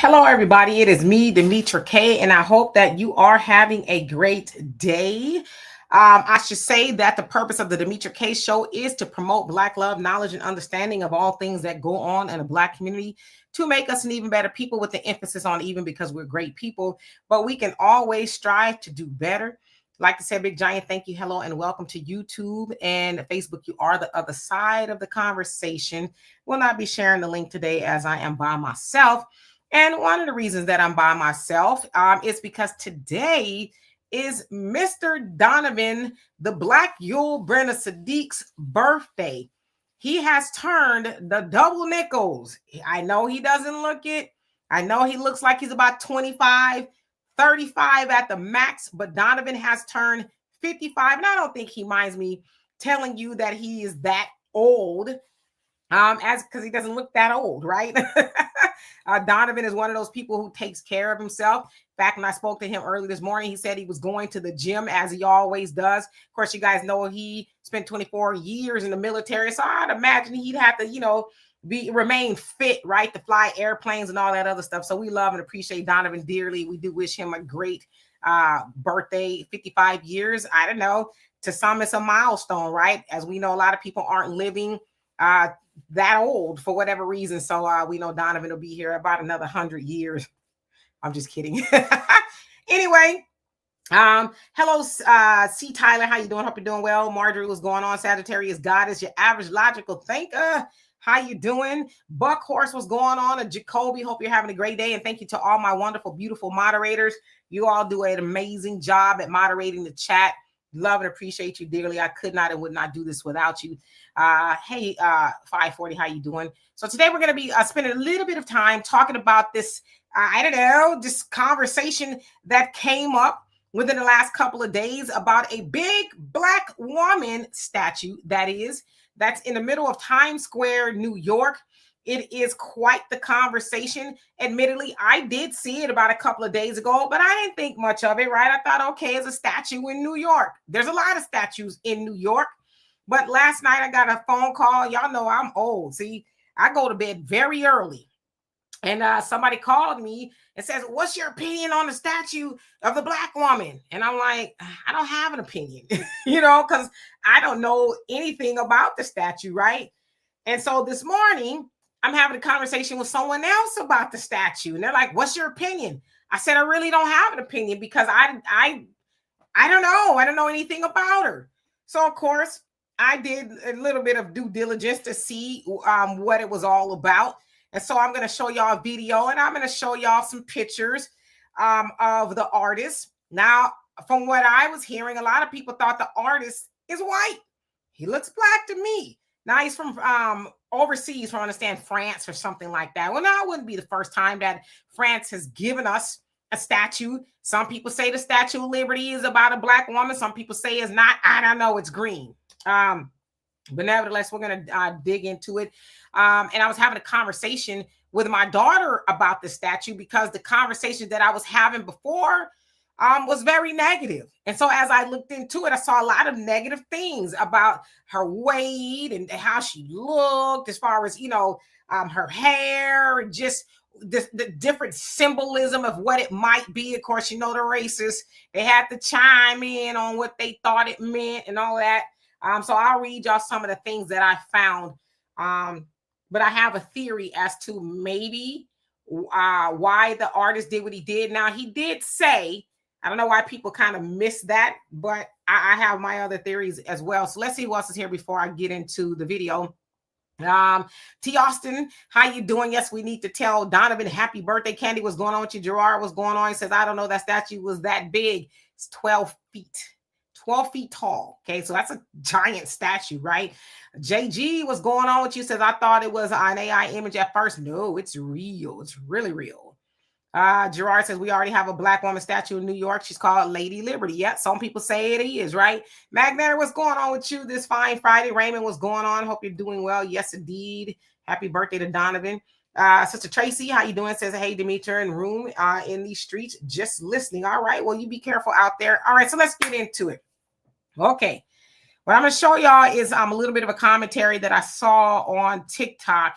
Hello, everybody. It is me, Demetra K, and I hope that you are having a great day. I should say that the purpose of the Demetra K Show is to promote Black love, knowledge, and understanding of all things that go on in the Black community to make us an even better people, with the emphasis on even, because we're great people, but we can always strive to do better. Like I said, big giant thank you, hello, and welcome to YouTube and Facebook. You are the other side of the conversation. Will not be sharing the link today as I am by myself. And one of the reasons that I'm by myself is because today is Mr. Donovan, the Black Yul Brynner Sadiq's birthday. He has turned the double nickels. I know he doesn't look it. I know he looks like he's about 25, 35 at the max, but Donovan has turned 55. And I don't think he minds me telling you that he is that old. As because he doesn't look that old, right? Donovan is one of those people who takes care of himself. In fact, when I spoke to him early this morning, he said he was going to the gym as he always does. Of course, you guys know he spent 24 years in the military, so I'd imagine he'd have to, remain fit, right, to fly airplanes and all that other stuff. So we love and appreciate Donovan dearly. We do wish him a great birthday. 55 years. I don't know. To some, it's a milestone, right? As we know, a lot of people aren't living that old for whatever reason. So we know Donovan will be here about another 100 years. I'm just kidding. Anyway, hello, C. Tyler. How you doing? Hope you're doing well. Marjorie, what's going on? Sagittarius Goddess, your average logical thinker. How you doing? Buck Horse, what's going on? And Jacoby, hope you're having a great day. And thank you to all my wonderful, beautiful moderators. You all do an amazing job at moderating the chat. Love and appreciate you dearly. I could not and would not do this without you. Hey, 540, how you doing? So today we're going to be spending a little bit of time talking about this, this conversation that came up within the last couple of days about a big Black woman statue that's in the middle of Time Square, New York. It is quite the conversation. Admittedly, I did see it about a couple of days ago, but I didn't think much of it, right? I thought, okay, it's a statue in New York. There's a lot of statues in New York. But last night I got a phone call. Y'all know I'm old. See, I go to bed very early. And somebody called me and says, what's your opinion on the statue of the Black woman? And I'm like, I don't have an opinion, because I don't know anything about the statue, right? And so this morning, I'm having a conversation with someone else about the statue. And they're like, what's your opinion? I said, I really don't have an opinion because I don't know. I don't know anything about her. So, of course, I did a little bit of due diligence to see what it was all about. And so I'm going to show y'all a video and I'm going to show y'all some pictures of the artist. Now, from what I was hearing, a lot of people thought the artist is white. He looks Black to me. Now he's from overseas, from, I understand, France or something like that. Well, now it wouldn't be the first time that France has given us a statue. Some people say the Statue of Liberty is about a Black woman. Some people say it's not. I don't know. It's green. But nevertheless, we're going to dig into it. And I was having a conversation with my daughter about the statue because the conversation that I was having before was very negative. And so as I looked into it, I saw a lot of negative things about her weight and how she looked, as far as, her hair, just the different symbolism of what it might be. Of course, the racists, they had to chime in on what they thought it meant and all that. So I'll read y'all some of the things that I found. But I have a theory as to maybe why the artist did what he did. Now, he did say, I don't know why people kind of miss that, but I have my other theories as well. So let's see who else is here before I get into the video. T. Austin, how you doing? Yes, we need to tell Donovan happy birthday. Candy, what's going on with you? Gerard, what's going on? He says, I don't know, that statue was that big. It's 12 feet. 12 feet tall. Okay, so that's a giant statue, right? JG, what's going on with you? Says, I thought it was an AI image at first. No, it's real. It's really real. Gerard says, we already have a Black woman statue in New York. She's called Lady Liberty. Yeah, some people say it is, right? Magnetic, what's going on with you this fine Friday? Raymond, what's going on? Hope you're doing well. Yes, indeed. Happy birthday to Donovan. Sister Tracy, how you doing? Says, hey, Demetra, in room in these streets, just listening. All right, well, you be careful out there. All right, so let's get into it. Okay, what I'm going to show y'all is a little bit of a commentary that I saw on TikTok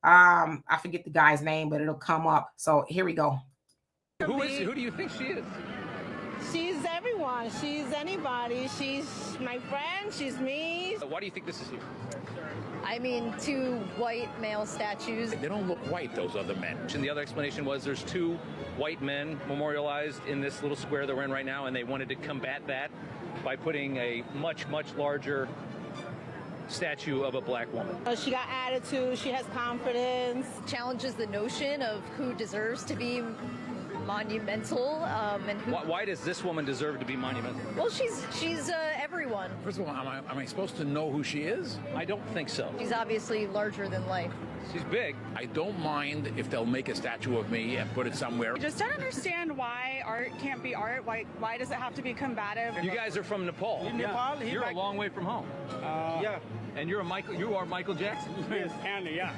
I forget the guy's name, but it'll come up. So here we go. Who do you think she is? She's everyone. She's anybody. She's my friend. She's me. Why do you think this is here? I mean, two white male statues. They don't look white, those other men. And the other explanation was there's two white men memorialized in this little square that we're in right now, and they wanted to combat that by putting a much, much larger statue of a black woman. She got attitude. She has confidence. Challenges the notion of who deserves to be monumental, and who. Why does this woman deserve to be monumental? Well, she's everyone. First of all, am I supposed to know who she is? I don't think so. She's obviously larger than life. She's big. I don't mind if they'll make a statue of me and put it somewhere. I just don't understand why art can't be art. Why does it have to be combative? You guys are from Nepal. Nepal? You're a long way from home. Yeah. And you are Michael Jackson? Yes, and yeah.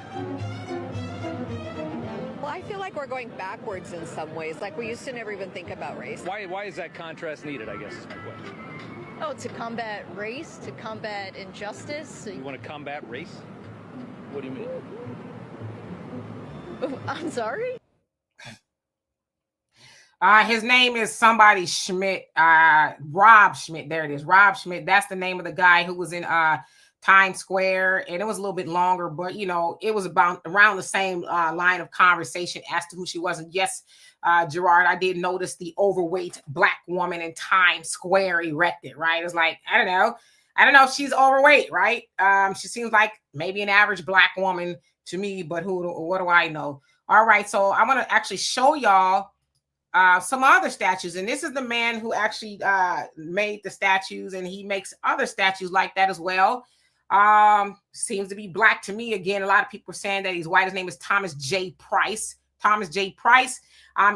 Well, I feel like we're going backwards in some ways. Like, we used to never even think about race. Why is that contrast needed, I guess is my question. Oh, to combat race, to combat injustice. You want to combat race? What do you mean? I'm sorry? His name is somebody Schmidt, Rob Schmidt. There it is, Rob Schmidt. That's the name of the guy who was in Time Square, and it was a little bit longer, but it was about around the same line of conversation as to who she was. And yes, Gerard, I did notice the overweight black woman in Times Square erected, right? It's like, I don't know if she's overweight, right? She seems like maybe an average black woman to me, but what do I know? All right, so I'm gonna actually show y'all some other statues, and this is the man who actually made the statues, and he makes other statues like that as well. Seems to be black to me. Again, a lot of people are saying that he's white. His name is Thomas J. Price. Thomas J. Price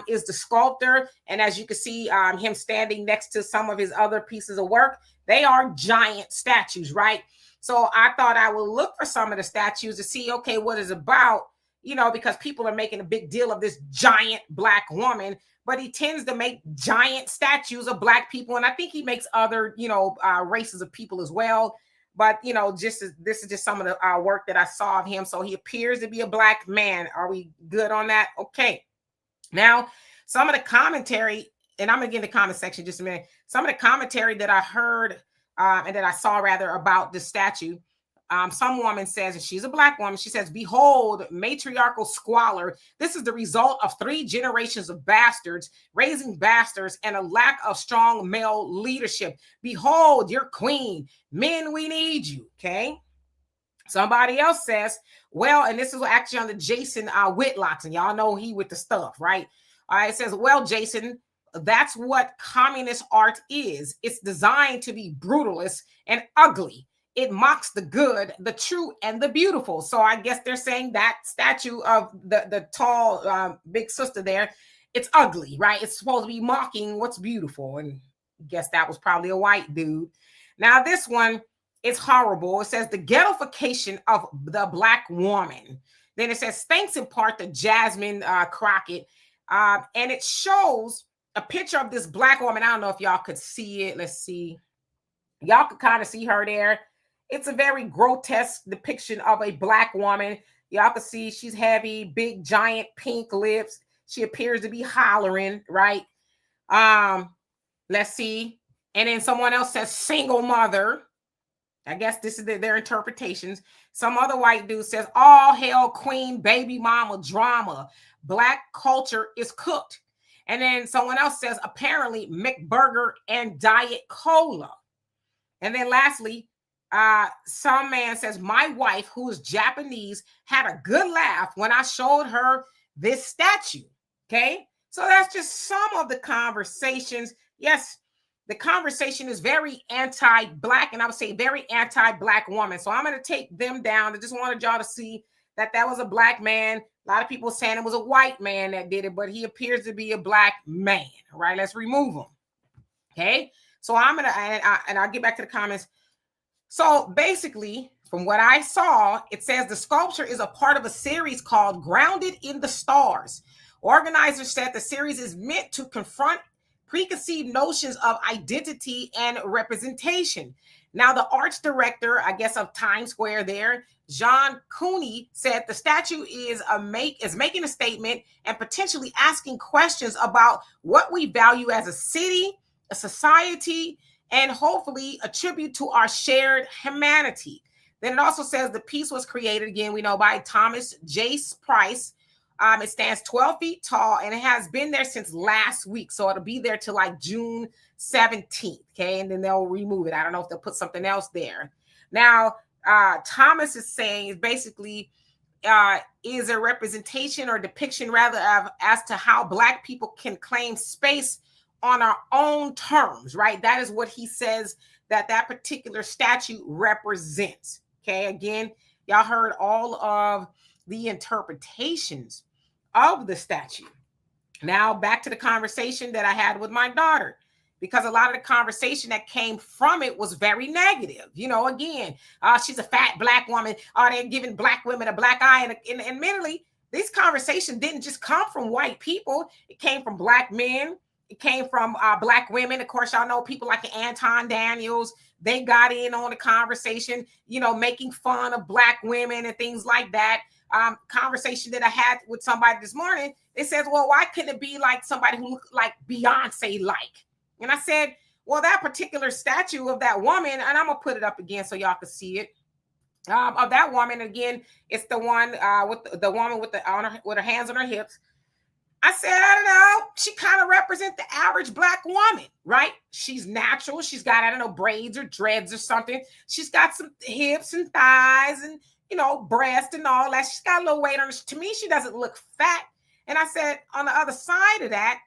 is the sculptor, and as you can see, him standing next to some of his other pieces of work, they are giant statues, right? So I thought I would look for some of the statues to see, okay, what it's about, because people are making a big deal of this giant black woman, but he tends to make giant statues of black people, and I think he makes other, races of people as well. But, this is just some of the work that I saw of him. So he appears to be a black man. Are we good on that? Okay. Now, some of the commentary, and I'm going to get in the comment section just a minute. Some of the commentary that I heard and that I saw rather about this statue, some woman says, and she's a black woman, she says, "Behold, matriarchal squalor. This is the result of 3 generations of bastards, raising bastards, and a lack of strong male leadership. Behold, your queen. Men, we need you." Okay. Somebody else says, well, and this is actually on the Jason Whitlocks, and y'all know he with the stuff, right? It says, well, Jason, that's what communist art is. It's designed to be brutalist and ugly. It mocks the good, the true, and the beautiful. So I guess they're saying that statue of the tall big sister there, it's ugly, right? It's supposed to be mocking what's beautiful. And I guess that was probably a white dude. Now this one, it's horrible. It says the ghettoification of the black woman. Then it says, thanks in part to Jasmine Crockett. And it shows a picture of this black woman. I don't know if y'all could see it. Let's see. Y'all could kind of see her there. It's a very grotesque depiction of a black woman. Y'all can see she's heavy, big, giant pink lips. She appears to be hollering, right? Let's see. And then someone else says single mother. I guess this is their interpretations. Some other white dude says, all hail queen, baby mama drama. Black culture is cooked. And then someone else says, apparently McBurger and Diet Cola. And then lastly, some man says, my wife, who is Japanese, had a good laugh when I showed her this statue. Okay. So that's just some of the conversations. Yes, the conversation is very anti-black, and I would say very anti-black woman. So I'm going to take them down. I just wanted y'all to see that was a black man. A lot of people saying it was a white man that did it, but he appears to be a black man. All right, let's remove him. Okay. So I'm going to, and I'll get back to the comments. So basically, from what I saw, it says the sculpture is a part of a series called Grounded in the Stars. Organizers said the series is meant to confront preconceived notions of identity and representation. Now, the arts director, I guess, of Time Square there, John Cooney, said the statue is making a statement and potentially asking questions about what we value as a city, a society, and hopefully a tribute to our shared humanity. Then it also says the piece was created, again, we know, by Thomas J. Price. It stands 12 feet tall, and it has been there since last week. So it'll be there till like June 17th, okay? And then they'll remove it. I don't know if they'll put something else there. Now, Thomas is saying basically is a representation or depiction rather of as to how Black people can claim space on our own terms, right? That is what he says that particular statue represents, okay? Again, y'all heard all of the interpretations of the statue. Now, back to the conversation that I had with my daughter, because a lot of the conversation that came from it was very negative. You know, again, she's a fat Black woman. They're giving Black women a black eye. And admittedly, this conversation didn't just come from white people. It came from Black men. It came from Black women. Of course, y'all know people like Anton Daniels. They got in on the conversation, you know, making fun of Black women and things like that. Conversation that I had with somebody this morning, they says, well, why couldn't it be like somebody who looked like Beyonce like? And I said, well, that particular statue of that woman, and I'm gonna put it up again so y'all can see it. Of that woman, again, it's the one with the woman with her hands on her hips. I said, I don't know. She kind of represents the average Black woman, right? She's natural. She's got, I don't know, braids or dreads or something. She's got some hips and thighs and, you know, breast and all that. She's got a little weight on her. To me, she doesn't look fat. And I said, on the other side of that,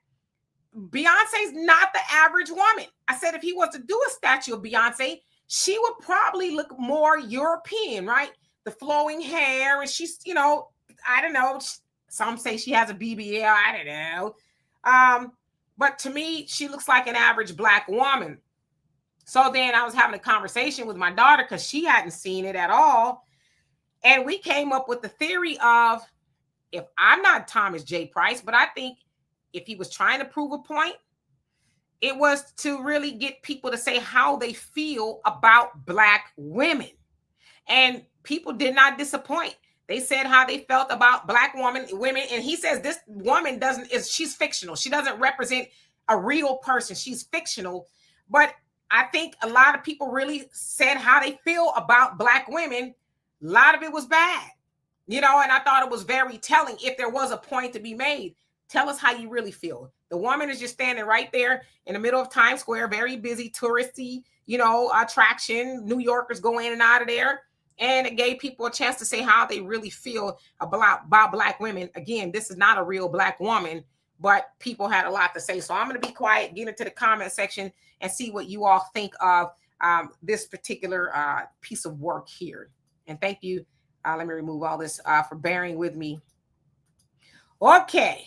Beyonce's not the average woman. I said, if he was to do a statue of Beyonce, she would probably look more European, right? The flowing hair, and she's, you know, I don't know. Some say she has a BBL. I don't know. But to me, she looks like an average Black woman. So then I was having a conversation with my daughter because she hadn't seen it at all. And we came up with the theory of, if I'm not Thomas J. Price, but I think if he was trying to prove a point, it was to really get people to say how they feel about Black women. And people did not disappoint. They said how they felt about Black women. And he says this woman she's fictional. She doesn't represent a real person. She's fictional. But I think a lot of people really said how they feel about Black women. A lot of it was bad, you know, and I thought it was very telling. If there was a point to be made, tell us how you really feel. The woman is just standing right there in the middle of Times Square, very busy, touristy, you know, attraction. New Yorkers go in and out of there. And it gave people a chance to say how they really feel about Black women. Again, this is not a real Black woman, but people had a lot to say. So I'm going to be quiet, get into the comment section and see what you all think of this particular piece of work here. And thank you. Let me remove all this for bearing with me. Okay.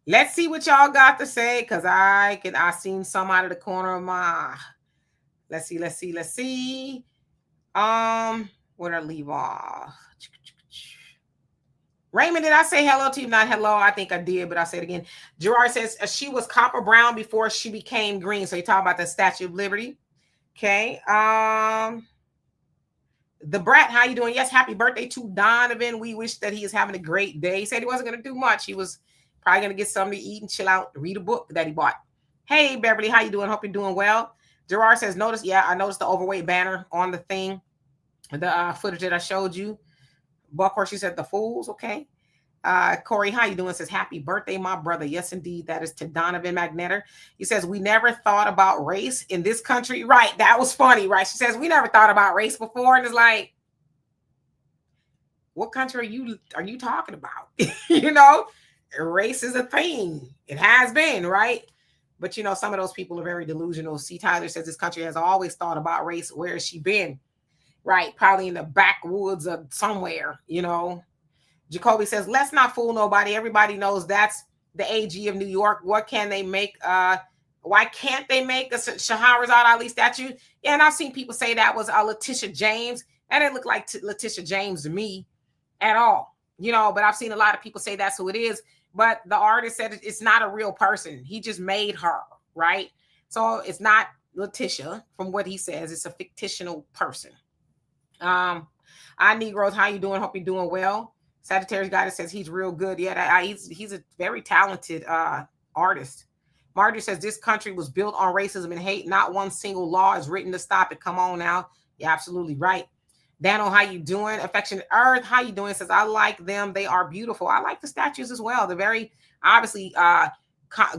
Let's see what y'all got to say, because I seen some out of the corner of my. Let's see. Where did I leave off? Raymond, did I say hello to you? Not hello. I think I did, but I'll say it again. Gerard says she was copper brown before she became green. So you talk about the Statue of Liberty. Okay. The Brat, how you doing? Yes, happy birthday to Donovan. We wish that he is having a great day. He said he wasn't going to do much. He was probably going to get something to eat and chill out, read a book that he bought. Hey, Beverly, how you doing? Hope you're doing well. Gerard says, I noticed the overweight banner on the thing. The footage that I showed you. Buckhorse, she said the fools. Okay. Corey, how you doing? Says happy birthday, my brother. Yes, indeed. That is to Donovan Magnetter. He says we never thought about race in this country. Right. That was funny, right? She says we never thought about race before. And it's like, what country are you talking about? You know, race is a thing. It has been, right? But you know, some of those people are very delusional. C. Tyler says this country has always thought about race. Where has she been? Right, probably in the backwoods of somewhere, you know. Jacoby says, let's not fool nobody. Everybody knows that's the AG of New York. What can they make? Why can't they make a Shahrazad Ali statue? Yeah, and I've seen people say that was Letitia James. That didn't look like Letitia James to me at all, you know, but I've seen a lot of people say that's who it is. But the artist said it's not a real person. He just made her, right? So it's not Letitia, from what he says, it's a fictional person. I Negroes, how you doing? Hope you're doing well. Sagittarius guy that says he's real good. Yeah, he's a very talented artist. Marjorie says this country was built on racism and hate. Not one single law is written to stop it. Come on now. You're absolutely right. Dano, how you doing? Affectionate Earth, how you doing? Says, I like them. They are beautiful. I like the statues as well. They're very, obviously,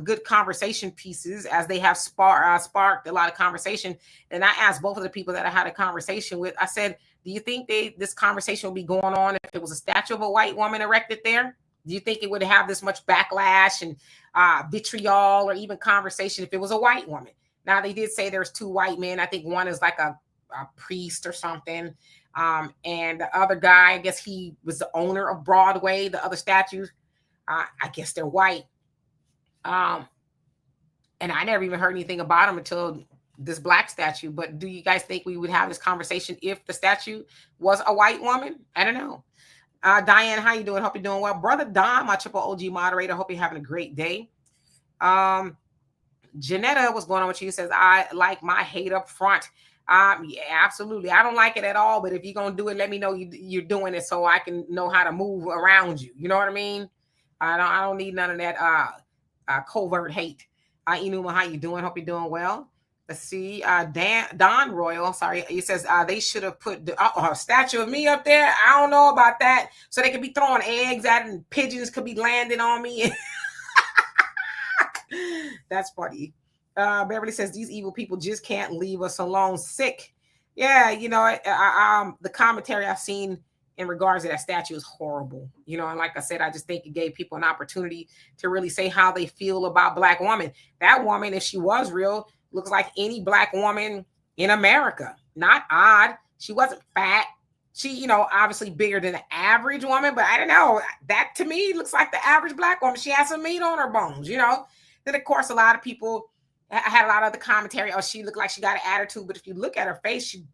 good conversation pieces, as they have sparked a lot of conversation. And I asked both of the people that I had a conversation with, I said, do you think this conversation would be going on if it was a statue of a white woman erected there? Do you think it would have this much backlash and vitriol or even conversation if it was a white woman? Now, they did say there's two white men. I think one is like a priest or something. And the other guy, I guess he was the owner of Broadway, the other statues. I guess they're white. And I never even heard anything about him until this black statue. But do you guys think we would have this conversation if the statue was a white woman? I don't know. Diane, how you doing? Hope you're doing well. Brother Don, my triple OG moderator, hope you're having a great day. Janetta, what's going on with you? Says, I like my hate up front. Yeah, absolutely. I don't like it at all, but if you're going to do it, let me know you're doing it so I can know how to move around you. You know what I mean? I don't need none of that covert hate. Inuma, how you doing? Hope you're doing well. Let's see. Don Royal, sorry, he says they should have put a statue of me up there. I don't know about that. So they could be throwing eggs at it and pigeons could be landing on me. That's funny. Beverly says these evil people just can't leave us alone. Sick. Yeah, you know, the commentary I've seen in regards to that statue is horrible. You know, and like I said, I just think it gave people an opportunity to really say how they feel about Black woman. That woman, if she was real, looks like any Black woman in America. Not odd. She wasn't fat. She, you know, obviously bigger than the average woman, but I don't know. That to me looks like the average Black woman. She has some meat on her bones, you know. Then, of course, a lot of people, I had a lot of the commentary, oh, she looked like she got an attitude. But if you look at her face, she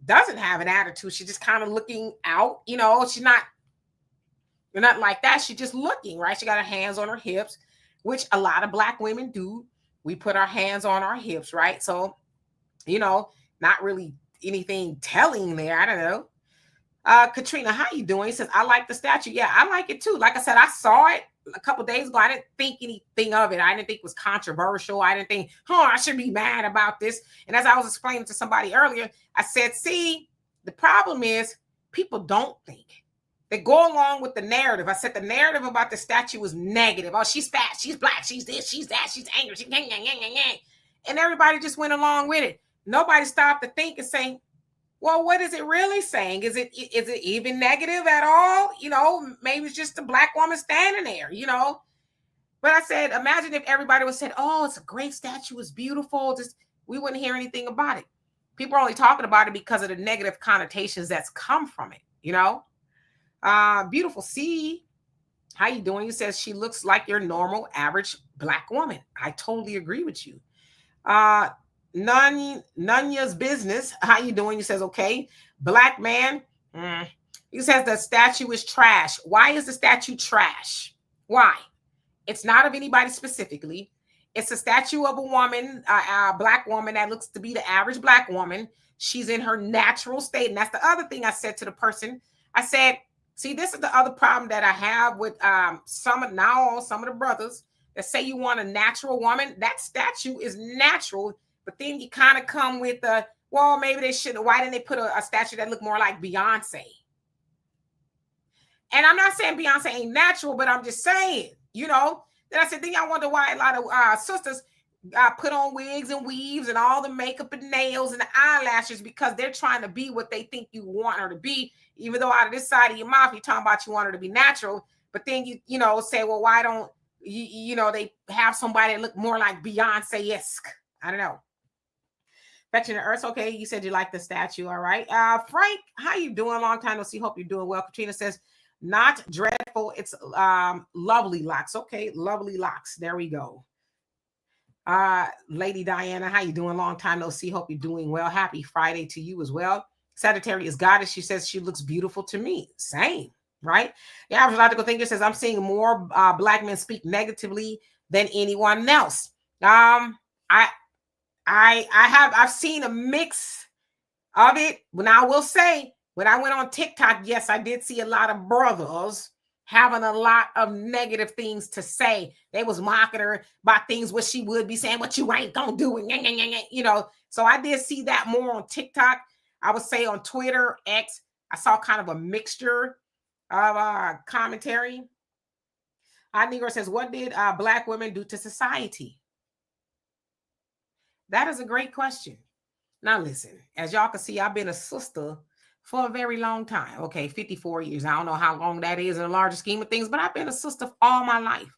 doesn't have an attitude. She's just kind of looking out, you know. She's not like that. She's just looking, right? She got her hands on her hips, which a lot of Black women do. We put our hands on our hips, right? So, you know, not really anything telling there. I don't know. Katrina, how you doing? He says, I like the statue. Yeah, I like it too. Like I said, I saw it a couple days ago. I didn't think anything of it. I didn't think it was controversial. I didn't think, I should be mad about this. And as I was explaining to somebody earlier, I said, see, the problem is people don't think. They go along with the narrative. I said the narrative about the statue was negative. Oh, she's fat, she's Black, she's this, she's that, she's angry, she's yang, yang, yang, yang, yang. And everybody just went along with it. Nobody stopped to think and say, well, what is it really saying? Is it even negative at all? You know, maybe it's just a Black woman standing there, you know. But I said, imagine if everybody would said, oh, it's a great statue, it's beautiful. Just we wouldn't hear anything about it. People are only talking about it because of the negative connotations that's come from it, you know. Beautiful C, how you doing? You says she looks like your normal average Black woman. I totally agree with you. Nanya's business, how you doing? You says okay. Black man, you says the statue is trash. Why is the statue trash? Why? It's not of anybody specifically. It's a statue of a woman, a Black woman that looks to be the average Black woman. She's in her natural state. And that's the other thing I said to the person. I said, see, this is the other problem that I have with some of the brothers that say you want a natural woman. That statue is natural, but then you kind of come with well, maybe they shouldn't. Why didn't they put a statue that looked more like Beyonce? And I'm not saying Beyonce ain't natural, but I'm just saying, you know. Then I said, then I wonder why a lot of sisters put on wigs and weaves and all the makeup and nails and the eyelashes because they're trying to be what they think you want her to be. Even though out of this side of your mouth, you're talking about you want her to be natural. But then you know, say, well, why don't you know, they have somebody that look more like Beyonce-esque? I don't know. Fetching the Earth. Okay, you said you like the statue. All right. Frank, how you doing? Long time no see. Hope you're doing well. Katrina says, not dreadful. It's lovely locks. Okay, lovely locks. There we go. Lady Diana, how you doing? Long time no see. Hope you're doing well. Happy Friday to you as well. Sagittarius Goddess, she says she looks beautiful to me. Same, right? The average logical thinker says I'm seeing more Black men speak negatively than anyone else. I've seen a mix of it. Now I will say, when I went on TikTok, yes, I did see a lot of brothers having a lot of negative things to say. They was mocking her about things what she would be saying, what you ain't gonna do, and you know. So I did see that more on TikTok. I would say on Twitter, X, I saw kind of a mixture of commentary. Negro says, what did Black women do to society? That is a great question. Now, listen, as y'all can see, I've been a sister for a very long time. Okay, 54 years. I don't know how long that is in the larger scheme of things, but I've been a sister all my life.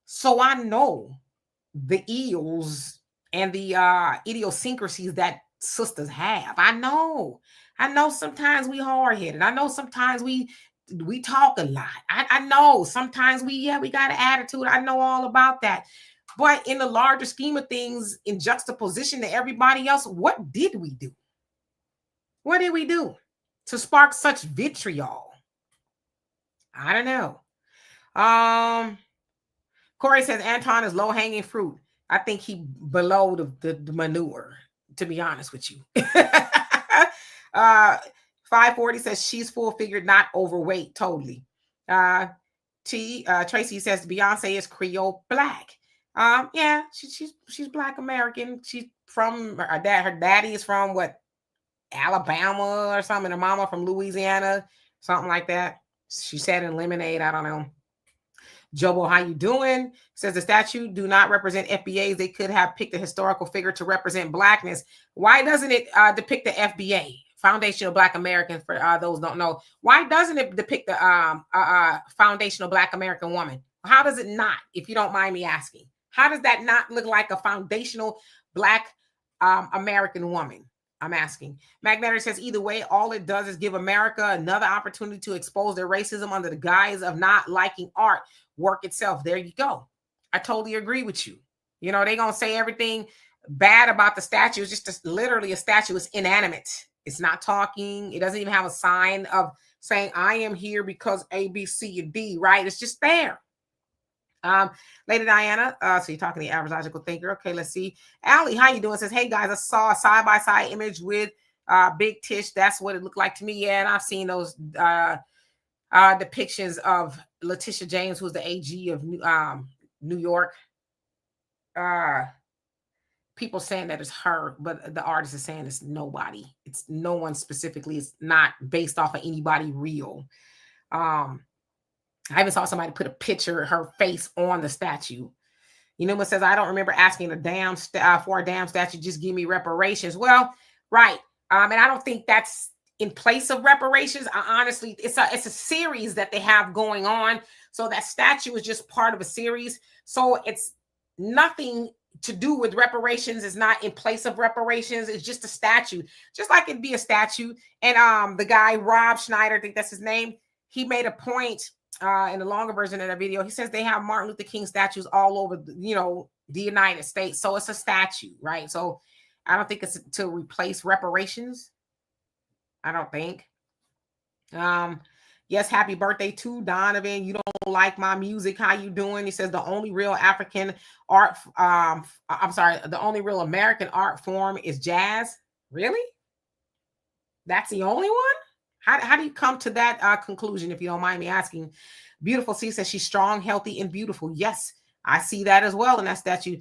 So I know the ills and the idiosyncrasies that sisters have. I know sometimes we hard-headed. I know sometimes we talk a lot. I know sometimes we got an attitude. I know all about that. But in the larger scheme of things, in juxtaposition to everybody else, what did we do? What did we do to spark such vitriol? I don't know. Corey says Anton is low-hanging fruit. I think he below the manure, to be honest with you. 540 says she's full-figured, not overweight, totally. Tracy says Beyonce is Creole Black. Yeah, she's Black American. She's from her daddy is from what, Alabama or something, and her mama from Louisiana, something like that. She said in Lemonade, I don't know. Jobo, how you doing? Says the statue do not represent FBAs. They could have picked a historical figure to represent Blackness. Why doesn't it depict the FBA, Foundational Black American? For those don't know, why doesn't it depict the foundational Black American woman? How does it not? If you don't mind me asking, how does that not look like a foundational Black American woman? I'm asking. Magnetic says either way, all it does is give America another opportunity to expose their racism under the guise of not liking art work itself. There you go. I totally agree with you. You know, they're going to say everything bad about the statue. It's just literally a statue. It's inanimate. It's not talking. It doesn't even have a sign of saying, I am here because A, B, C, and D, right? It's just there. Lady Diana, so you're talking to the average logical thinker. Okay, let's see. Allie, how you doing? Says, hey guys, I saw a side-by-side image with Big Tish. That's what it looked like to me. Yeah, and I've seen those depictions of Letitia James, who's the AG of New York. People saying that it's her, but the artist is saying it's nobody. It's no one specifically. It's not based off of anybody real. I even saw somebody put a picture of her face on the statue. You know what says, I don't remember asking for a damn statue. Just give me reparations. Well, right. And I don't think that's in place of reparations. Honestly, it's a series that they have going on. So that statue is just part of a series. So it's nothing to do with reparations. Is not in place of reparations. It's just a statue, just like it'd be a statue. And the guy, Rob Schneider, I think that's his name. He made a point in the longer version of that video. He says they have Martin Luther King statues all over, the United States. So it's a statue, right? So I don't think it's to replace reparations. I don't think. Yes, happy birthday to Donovan. You don't like my music. How you doing? He says the only real African art, the only real American art form is jazz. Really? That's the only one? How do you come to that conclusion, if you don't mind me asking? Beautiful C says she's strong, healthy, and beautiful. Yes, I see that as well in that statue.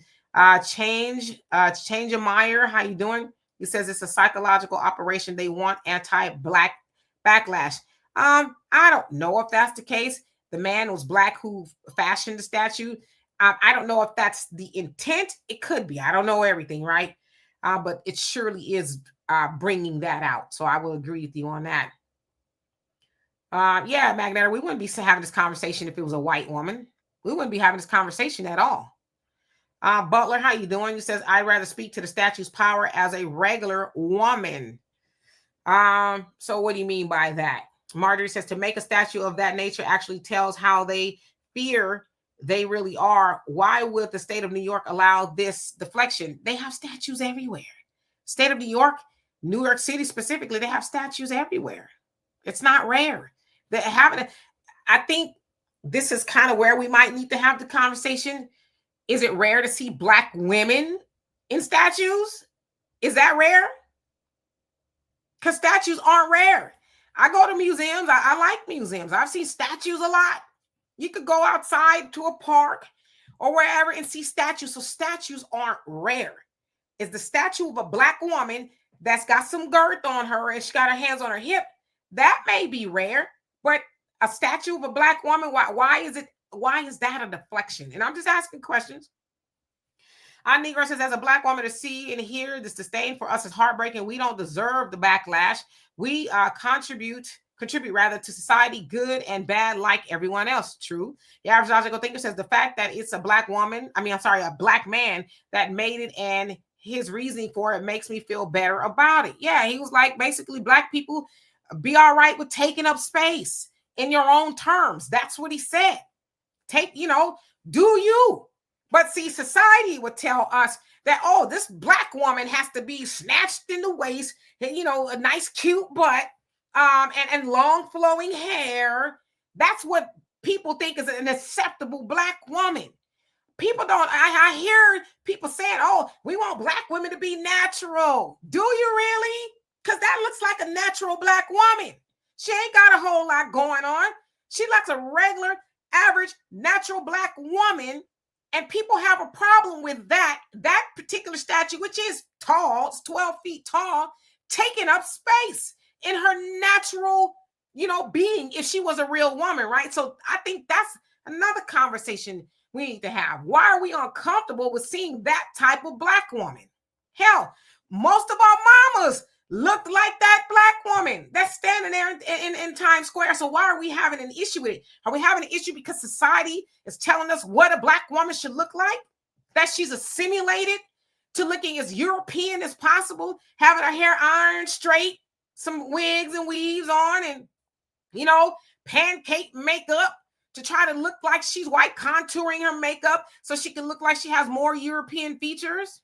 Change a Meyer, how you doing? He says it's a psychological operation. They want anti-Black backlash. I don't know if that's the case. The man was Black who fashioned the statue. I don't know if that's the intent. It could be. I don't know everything, right? But it surely is bringing that out. So I will agree with you on that. Yeah, Magneto, we wouldn't be having this conversation if it was a white woman. We wouldn't be having this conversation at all. Butler, how you doing? He says, I'd rather speak to the statue's power as a regular woman. So what do you mean by that? Marjorie says, to make a statue of that nature actually tells how they fear they really are. Why would the state of New York allow this deflection? They have statues everywhere. State of New York City specifically, they have statues everywhere. It's not rare. I think this is kind of where we might need to have the conversation. Is it rare to see Black women in statues? Is that rare? Because statues aren't rare. I go to museums. I like museums. I've seen statues a lot. You could go outside to a park or wherever and see statues. So statues aren't rare. It's the statue of a Black woman that's got some girth on her and she got her hands on her hip. That may be rare, but a statue of a Black woman, why is that a deflection? And I'm just asking questions. Our Negro says, as a Black woman, to see and hear this disdain for us is heartbreaking. We don't deserve the backlash. We contribute rather to society, good and bad, like everyone else. True. The average logical thinker says the fact that it's a Black man that made it and his reasoning for it makes me feel better about it. Yeah, he was like, basically, Black people be all right with taking up space in your own terms. That's what he said. Do you? But see, society would tell us that, oh, this Black woman has to be snatched in the waist, and, a nice cute butt, and long flowing hair. That's what people think is an acceptable Black woman. People don't, I hear people saying, oh, we want Black women to be natural. Do you really? Because that looks like a natural Black woman. She ain't got a whole lot going on. She looks a regular, average, natural Black woman. And people have a problem with that particular statue, which is tall, it's 12 feet tall, taking up space in her natural, being if she was a real woman, right? So I think that's another conversation we need to have. Why are we uncomfortable with seeing that type of Black woman? Hell, most of our mamas looked like that Black woman that's standing there in Time Square. So why are we having an issue with it? Are we having an issue because society is telling us what a Black woman should look like? That she's assimilated to looking as European as possible, having her hair ironed straight, some wigs and weaves on, and, pancake makeup to try to look like she's white, contouring her makeup so she can look like she has more European features?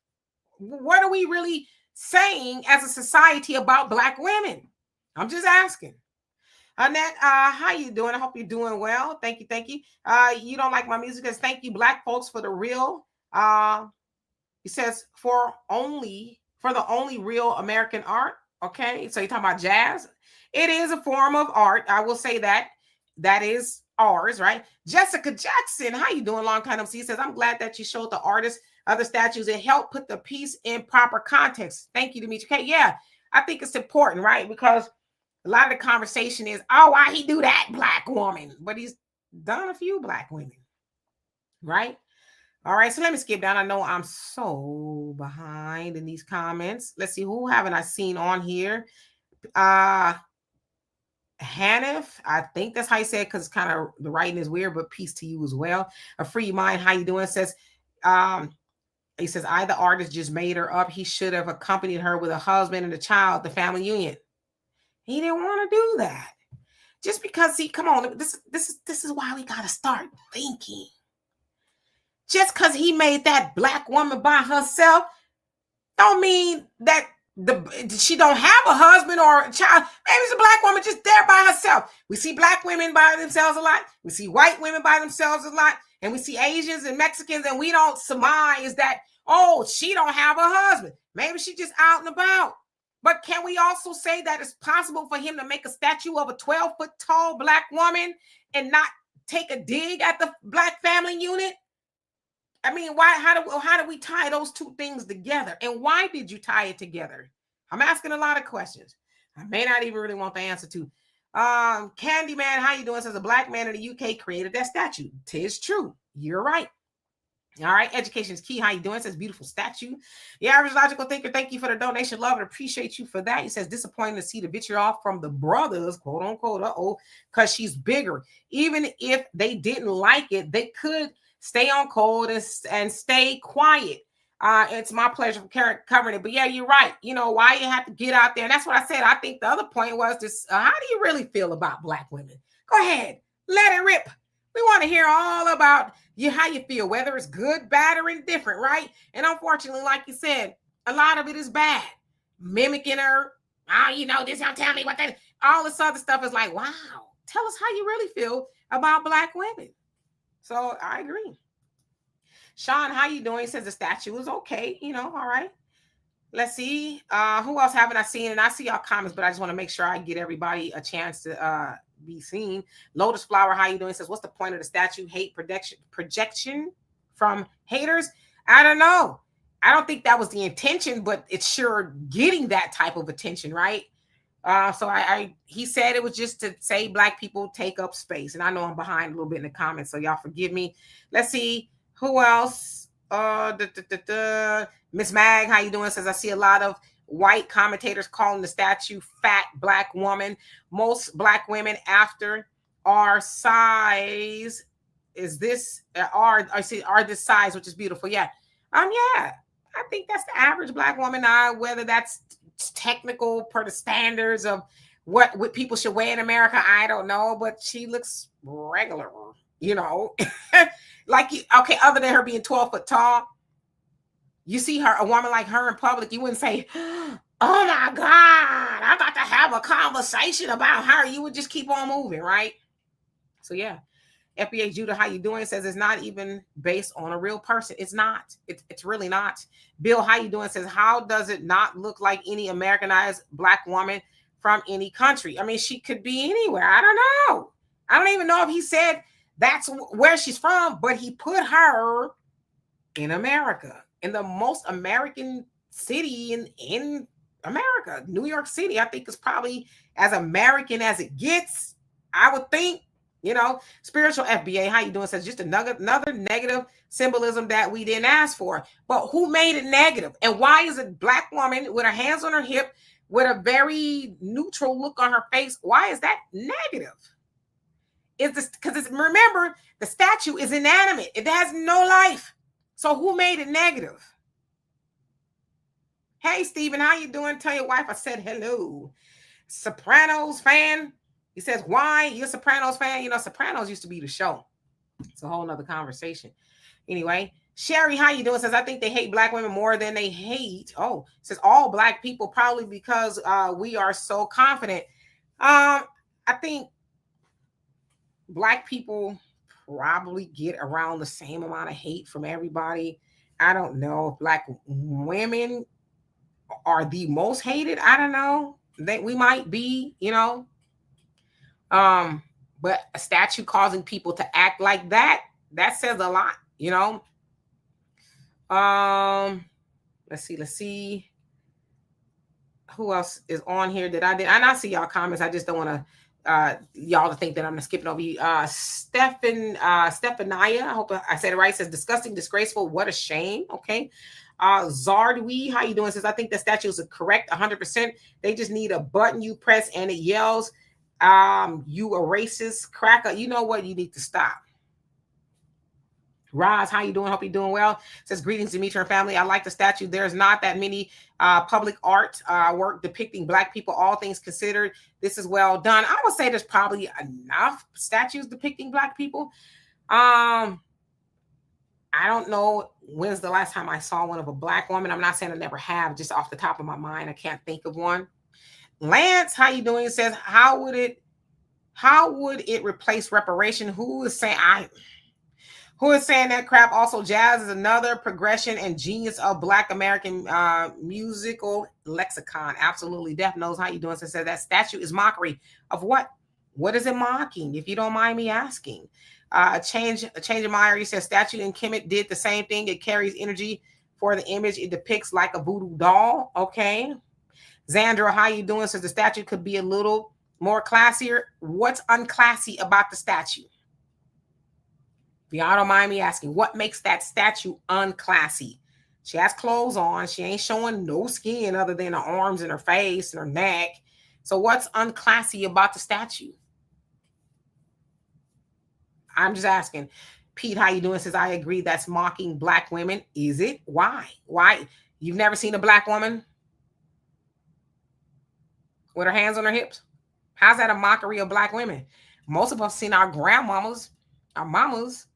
What are we really saying as a society about Black women? I'm just asking. Annette, how you doing? I hope you're doing well. Thank you. You don't like my music? Because thank you, Black folks, for the real. He says for the only real American art. Okay, so you're talking about jazz. It is a form of art. I will say that is ours, right? Jessica Jackson, how you doing? Long time no see. Says I'm glad that you showed the artists other statues. It helped put the piece in proper context. Thank you, Demetri K. Yeah, I think it's important, right? Because a lot of the conversation is, oh, why he do that Black woman? But he's done a few Black women, right? All right, so let me skip down. I know I'm so behind in these comments. Let's see, who haven't I seen on here? Hanif, I think that's how you say it, because kind of the writing is weird, but peace to you as well. A free mind, how you doing? Says, he says, the artist just made her up. He should have accompanied her with a husband and a child, the family union. He didn't want to do that. Just because, see, come on, this is why we got to start thinking. Just because he made that Black woman by herself don't mean that she don't have a husband or a child. Maybe it's a Black woman just there by herself. We see Black women by themselves a lot. We see white women by themselves a lot. And we see Asians and Mexicans, and we don't surmise that, oh, she don't have a husband. Maybe she's just out and about. But can we also say that it's possible for him to make a statue of a 12-foot tall Black woman and not take a dig at the Black family unit? I mean, how do we tie those two things together? And why did you tie it together? I'm asking a lot of questions. I may not even really want the answer to. Candyman, how you doing? Says a Black man in the UK created that statue. 'Tis true. You're right. All right. Education is key. How you doing? Says beautiful statue. The average logical thinker, thank you for the donation. Love and appreciate you for that. He says disappointing to see the vitriol from the brothers, quote unquote, because she's bigger. Even if they didn't like it, they could stay on cold and stay quiet. It's my pleasure for covering it. But yeah, you're right. Why you have to get out there. And that's what I said. I think the other point was this. How do you really feel about Black women? Go ahead. Let it rip. We want to hear all about how you feel, whether it's good, bad, or indifferent, right? And unfortunately, like you said, a lot of it is bad. Mimicking her. This don't tell me what that. All this other stuff is like, wow. Tell us how you really feel about Black women. So I agree. Sean, how you doing? He says the statue is okay. All right. Let's see. Who else haven't I seen? And I see y'all comments, but I just want to make sure I get everybody a chance to be seen. Lotus Flower, how you doing? He says, what's the point of the statue? Hate projection from haters? I don't know. I don't think that was the intention, but it's sure getting that type of attention, right? So he said it was just to say black people take up space. And I know I'm behind a little bit in the comments, so y'all forgive me. Let's see who else. Miss Mag, how you doing? Says I see a lot of white commentators calling the statue fat black woman. Most black women after our size is this are this size, which is beautiful. Yeah. Yeah. I think that's the average black woman. Whether that's technical per the standards of what people should wear in America, I don't know, but she looks regular, like, okay, other than her being 12 foot tall, you see a woman like her in public, you wouldn't say, oh my God, I got to have a conversation about her. You would just keep on moving, right? So yeah. FBA Judah, how you doing? Says it's not even based on a real person. It's not. It's really not. Bill, how you doing? Says, how does it not look like any Americanized black woman from any country? I mean, she could be anywhere. I don't know. I don't even know if he said that's where she's from, but he put her in America, in the most American city in America. New York City, I think, is probably as American as it gets, I would think. Spiritual FBA, how you doing? Says just another negative symbolism that we didn't ask for. But who made it negative? And why is a black woman with her hands on her hip, with a very neutral look on her face, why is that negative? Is this because remember, the statue is inanimate. It has no life. So who made it negative? Hey, Stephen, how you doing? Tell your wife I said hello. Sopranos fan. He says, why? You're a Sopranos fan? Sopranos used to be the show. It's a whole nother conversation. Anyway, Sherry, how you doing? Says, I think they hate black women more than they hate. Oh, says all black people, probably because we are so confident. I think black people probably get around the same amount of hate from everybody. I don't know if black women are the most hated. I don't know. We might be, but a statue causing people to act like that says a lot, let's see who else is on here that I did. And I see y'all comments. I just don't want to y'all to think that I'm skipping over you. Stephania, I hope I said it right, says disgusting, disgraceful, what a shame. Okay. Zardwi, how you doing? Says I think the statue is correct 100%. They just need a button you press and it yells, you a racist cracker. You know what? You need to stop. Roz, how you doing? Hope you're doing well. Says greetings, Demetra and family. I like the statue. There's not that many public art work depicting black people, all things considered. This is well done. I would say there's probably enough statues depicting black people. I don't know when's the last time I saw one of a black woman. I'm not saying I never have, just off the top of my mind. I can't think of one. Lance, how you doing? It says, how would it replace reparation? Who is saying that crap? Also, jazz is another progression and genius of Black American musical lexicon. Absolutely. Def knows how you doing. So it says that statue is mockery of what? What is it mocking? If you don't mind me asking. Change Meyer, he says statue in Kemet did the same thing. It carries energy for the image. It depicts like a voodoo doll. Okay. Xandra, how you doing? Says the statue could be a little more classier. What's unclassy about the statue? If y'all don't mind me asking, what makes that statue unclassy? She has clothes on. She ain't showing no skin other than her arms and her face and her neck. So what's unclassy about the statue? I'm just asking. Pete, how you doing? Says, I agree that's mocking black women. Is it? Why? Why? You've never seen a black woman with her hands on her hips? How's that a mockery of black women? Most of us seen our grandmamas, our mamas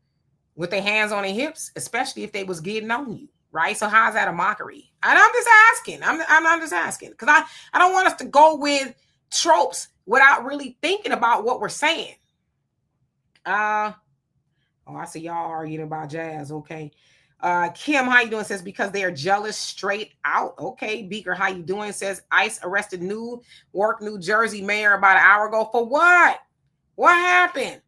with their hands on their hips, especially if they was getting on you, right? So how's that a mockery? And I'm just asking. I'm just asking because I don't want us to go with tropes without really thinking about what we're saying. I see y'all arguing about jazz. Okay. Kim, how you doing? Says because they are jealous straight out. Okay. Beaker, how you doing? Says ICE arrested Newark, New Jersey mayor about an hour ago. For what? What happened?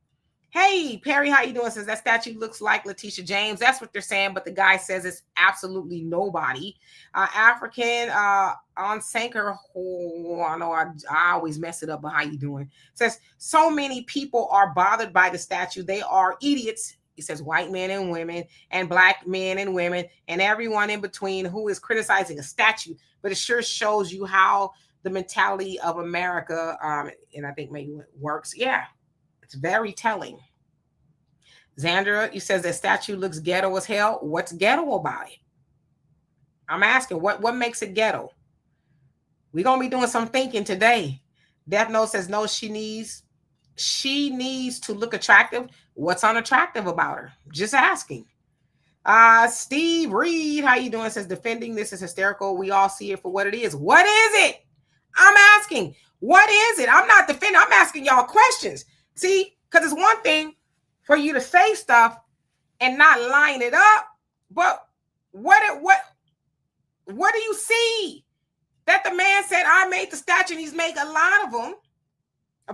Hey, Perry, how you doing? Says that statue looks like Letitia James. That's what they're saying, but the guy says it's absolutely nobody. African on Sanker. Oh, I know I always mess it up, but how you doing? Says so many people are bothered by the statue. They are idiots. He says white men and women and black men and women and everyone in between who is criticizing a statue. But it sure shows you how the mentality of America, and I think maybe it works. Yeah, it's very telling. Zandra, he says that statue looks ghetto as hell. What's ghetto about it? I'm asking, what makes it ghetto? We're going to be doing some thinking today. Death Note says, no, she needs to look attractive. What's unattractive about her? Just asking. Steve Reed, how you doing? Says defending this is hysterical. We all see it for what it is. What is it? I'm asking. What is it? I'm not defending. I'm asking y'all questions. See, because it's one thing for you to say stuff and not line it up, but what do you see? That the man said, I made the statue, and he's made a lot of them.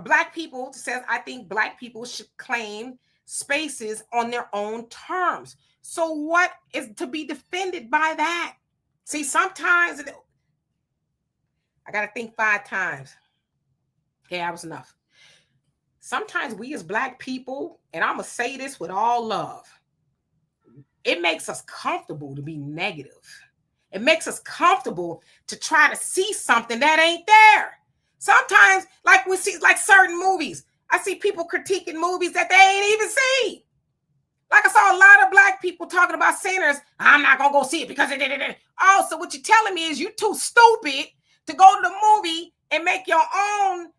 Black people says, I think black people should claim spaces on their own terms. So what is to be defended by that? See, sometimes I got to think 5 times. Okay, that was enough. Sometimes we as black people, and I'm going to say this with all love, it makes us comfortable to be negative. It makes us comfortable to try to see something that ain't there. Sometimes, like we see, like certain movies, I see people critiquing movies that they ain't even see. Like I saw a lot of black people talking about Sinners. I'm not going to go see it because it. Oh, so what you're telling me is you're too stupid to go to the movie and make your own,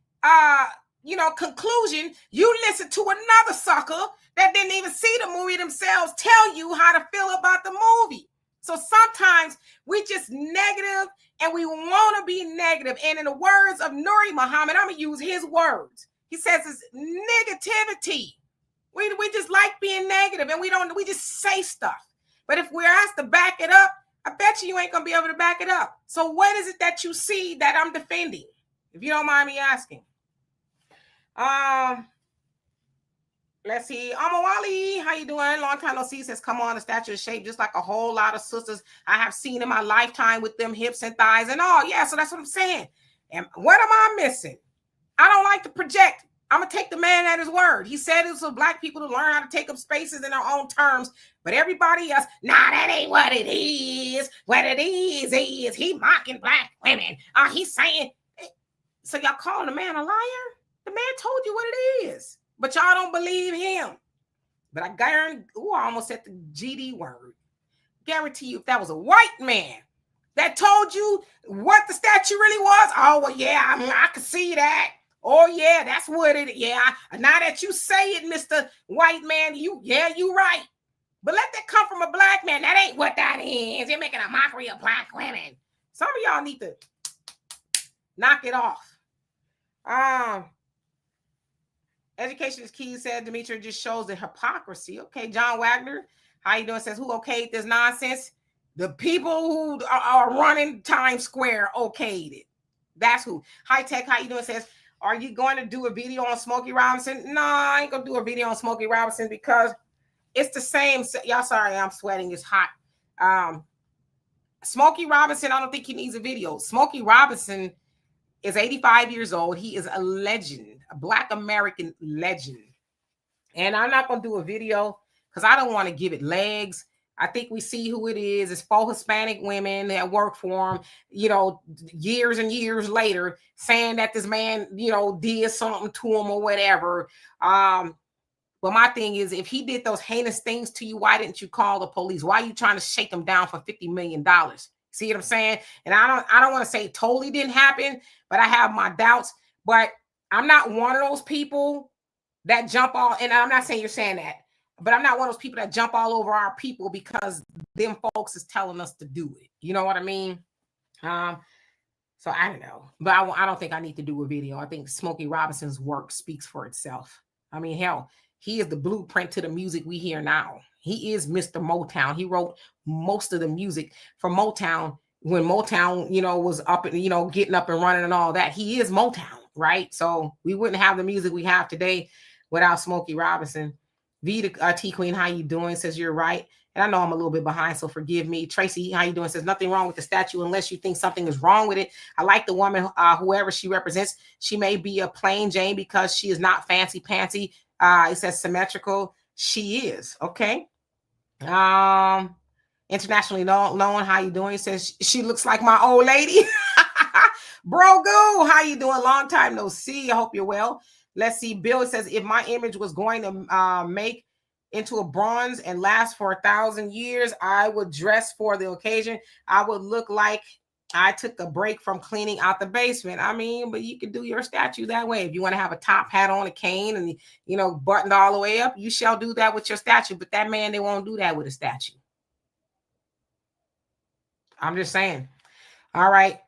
conclusion. You listen to another sucker that didn't even see the movie themselves tell you how to feel about the movie. So sometimes we just negative and we want to be negative. And in the words of Nuri Muhammad, I'm going to use his words. He says it's negativity. We just like being negative and we just say stuff. But if we're asked to back it up, I bet you ain't going to be able to back it up. So what is it that you see that I'm defending? If you don't mind me asking. Let's see. Amawali, how you doing? Long time no see. Says, come on, the statue is shaped just like a whole lot of sisters I have seen in my lifetime with them hips and thighs and all. Yeah, so that's what I'm saying. And what am I missing? I don't like to project. I'm going to take the man at his word. He said it was for black people to learn how to take up spaces in their own terms. But everybody else, that ain't what it is. What it is he mocking black women. He's saying, so y'all calling the man a liar? The man told you what it is. But y'all don't believe him. But I guarantee, I almost said the GD word. Guarantee you, if that was a white man that told you what the statue really was, oh, well, yeah, I can see that. Oh, yeah, that's what it is. Yeah, now that you say it, Mr. White Man, you right. But let that come from a black man. That ain't what that is. You're making a mockery of black women. Some of y'all need to knock it off. Education is key, said Demetria, just shows the hypocrisy. Okay, John Wagner, how you doing? Says, who okayed this nonsense? The people who are running Time Square okayed it. That's who. High Tech, how you doing? Says, are you going to do a video on Smokey Robinson? No, I ain't going to do a video on Smokey Robinson because it's the same. Y'all sorry, I'm sweating. It's hot. Smokey Robinson, I don't think he needs a video. Smokey Robinson is 85 years old. He is a legend, a Black American legend. And I'm not going to do a video because I don't want to give it legs. I think we see who it is. It's 4 Hispanic women that work for him, years and years later, saying that this man, did something to him or whatever. But my thing is, if he did those heinous things to you, why didn't you call the police? Why are you trying to shake him down for $50 million? See what I'm saying? And I don't want to say it totally didn't happen, but I have my doubts. But I'm not one of those people that jump all, and I'm not saying you're saying that, but I'm not one of those people that jump all over our people because them folks is telling us to do it. You know what I mean? So I don't know, but I don't think I need to do a video. I think Smokey Robinson's work speaks for itself. I mean, hell, he is the blueprint to the music we hear now. He is Mr. Motown. He wrote most of the music for Motown when Motown, was up and, getting up and running and all that. He is Motown, right? So we wouldn't have the music we have today without Smokey Robinson. Vita T Queen, how you doing? Says you're right. And I know I'm a little bit behind, so forgive me. Tracy, how you doing? Says nothing wrong with the statue unless you think something is wrong with it. I like the woman, whoever she represents. She may be a plain Jane because she is not fancy pantsy. It says symmetrical. She is. Okay. Internationally known, how you doing? It says she looks like my old lady. Bro, go. How you doing? Long time no see. I hope you're well. Let's see. Bill says if my image was going to make into a bronze and last for 1,000 years, I would dress for the occasion. I would look like I took a break from cleaning out the basement. I mean, but you could do your statue that way. If you want to have a top hat on, a cane, and buttoned all the way up, you shall do that with your statue. But that man, they won't do that with a statue. I'm just saying. All right.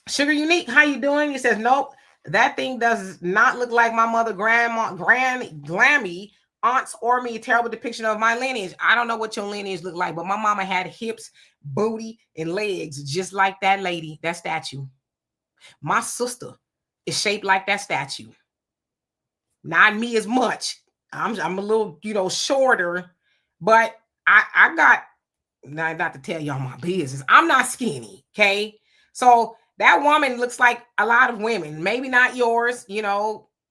Sugar Unique, how you doing? He says, nope, that thing does not look like my mother, Glammy, aunts, or me. Terrible depiction of my lineage. I don't know what your lineage looked like, but my mama had hips, booty, and legs just like that lady, that statue. My sister is shaped like that statue. Not me as much. I'm a little, shorter, but I got, not to tell y'all my business, I'm not skinny, okay? So that woman looks like a lot of women, maybe not yours,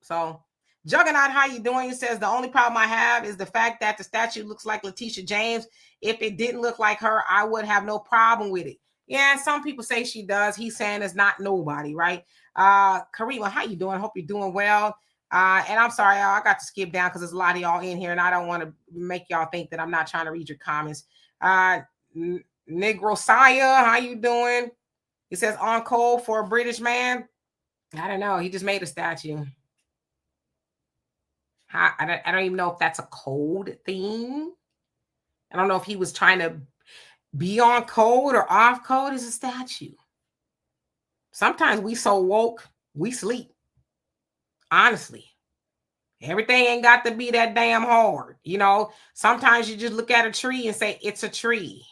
so Juggernaut, how you doing? He says the only problem I have is the fact that the statue looks like Letitia James. If it didn't look like her, I would have no problem with it. Yeah, some people say she does. He's saying it's not nobody, right? Karima, how you doing? Hope you're doing well. And I'm sorry, y'all, I got to skip down because there's a lot of y'all in here, and I don't want to make y'all think that I'm not trying to read your comments. Negrosaya, how you doing? He says on code for a British man. I don't know. He just made a statue. I don't even know if that's a code thing. I don't know if he was trying to be on code or off code. As a statue. Sometimes we so woke, we sleep. Honestly. Everything ain't got to be that damn hard. Sometimes you just look at a tree and say, it's a tree.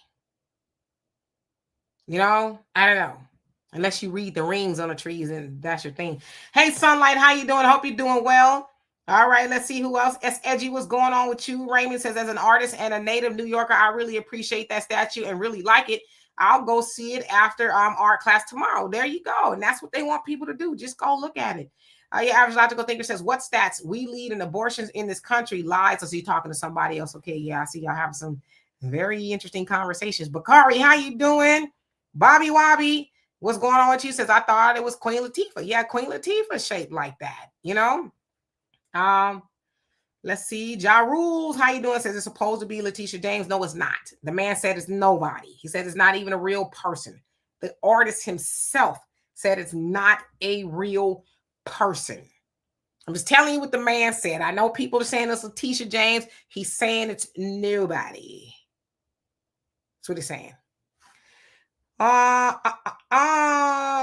I don't know. Unless you read the rings on the trees and that's your thing. Hey, Sunlight, how you doing? Hope you're doing well. All right, let's see who else. S. Edgy, what's going on with you? Raymond says, as an artist and a native New Yorker, I really appreciate that statue and really like it. I'll go see it after art class tomorrow. There you go. And that's what they want people to do. Just go look at it. Your average logical thinker says, what stats? We lead in abortions in this country. Lies. So you're talking to somebody else. Okay, yeah, I see y'all having some very interesting conversations. Bakari, how you doing? Bobby Wobby, what's going on with you? Says, I thought it was Queen Latifah. Yeah, Queen Latifah shaped like that, Let's see. Ja Rules, how you doing? Says it's supposed to be Letitia James. No, it's not. The man said it's nobody. He said it's not even a real person. The artist himself said it's not a real person. I'm just telling you what the man said. I know people are saying it's Letitia James. He's saying it's nobody. That's what he's saying.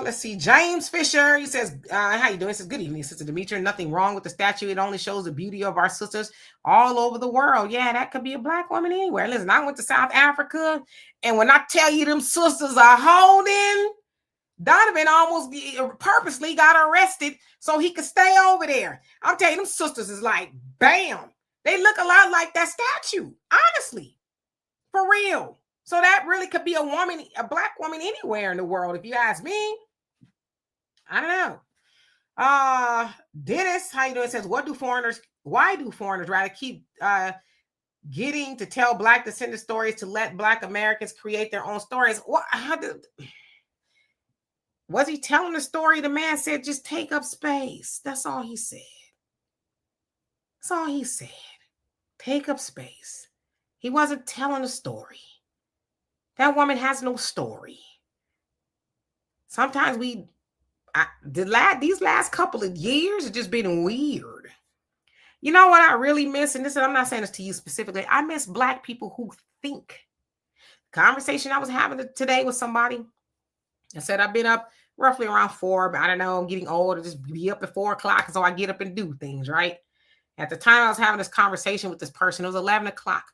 Let's see. James Fisher, he says, how you doing? He says, good evening, Sister Demetra. Nothing wrong with the statue. It only shows the beauty of our sisters all over the world. Yeah, that could be a black woman anywhere. Listen, I went to South Africa, and when I tell you them sisters are holding, Donovan almost purposely got arrested so he could stay over there. I'm telling you, them sisters is like, bam. They look a lot like that statue, honestly, for real. So that really could be a woman, a black woman anywhere in the world, if you ask me. I don't know. Dennis, how you doing? Says, why do foreigners rather keep getting to tell black descendant stories to let black Americans create their own stories? Was he telling the story? The man said, just take up space. That's all he said. That's all he said. Take up space. He wasn't telling a story. That woman has no story. Sometimes these last couple of years have just been weird. You know what I really miss? And I'm not saying this to you specifically. I miss black people who think. Conversation I was having today with somebody. I said, I've been up roughly around 4, but I don't know, I'm getting old. Just be up at 4 o'clock. So I get up and do things, right? At the time I was having this conversation with this person, it was 11 o'clock.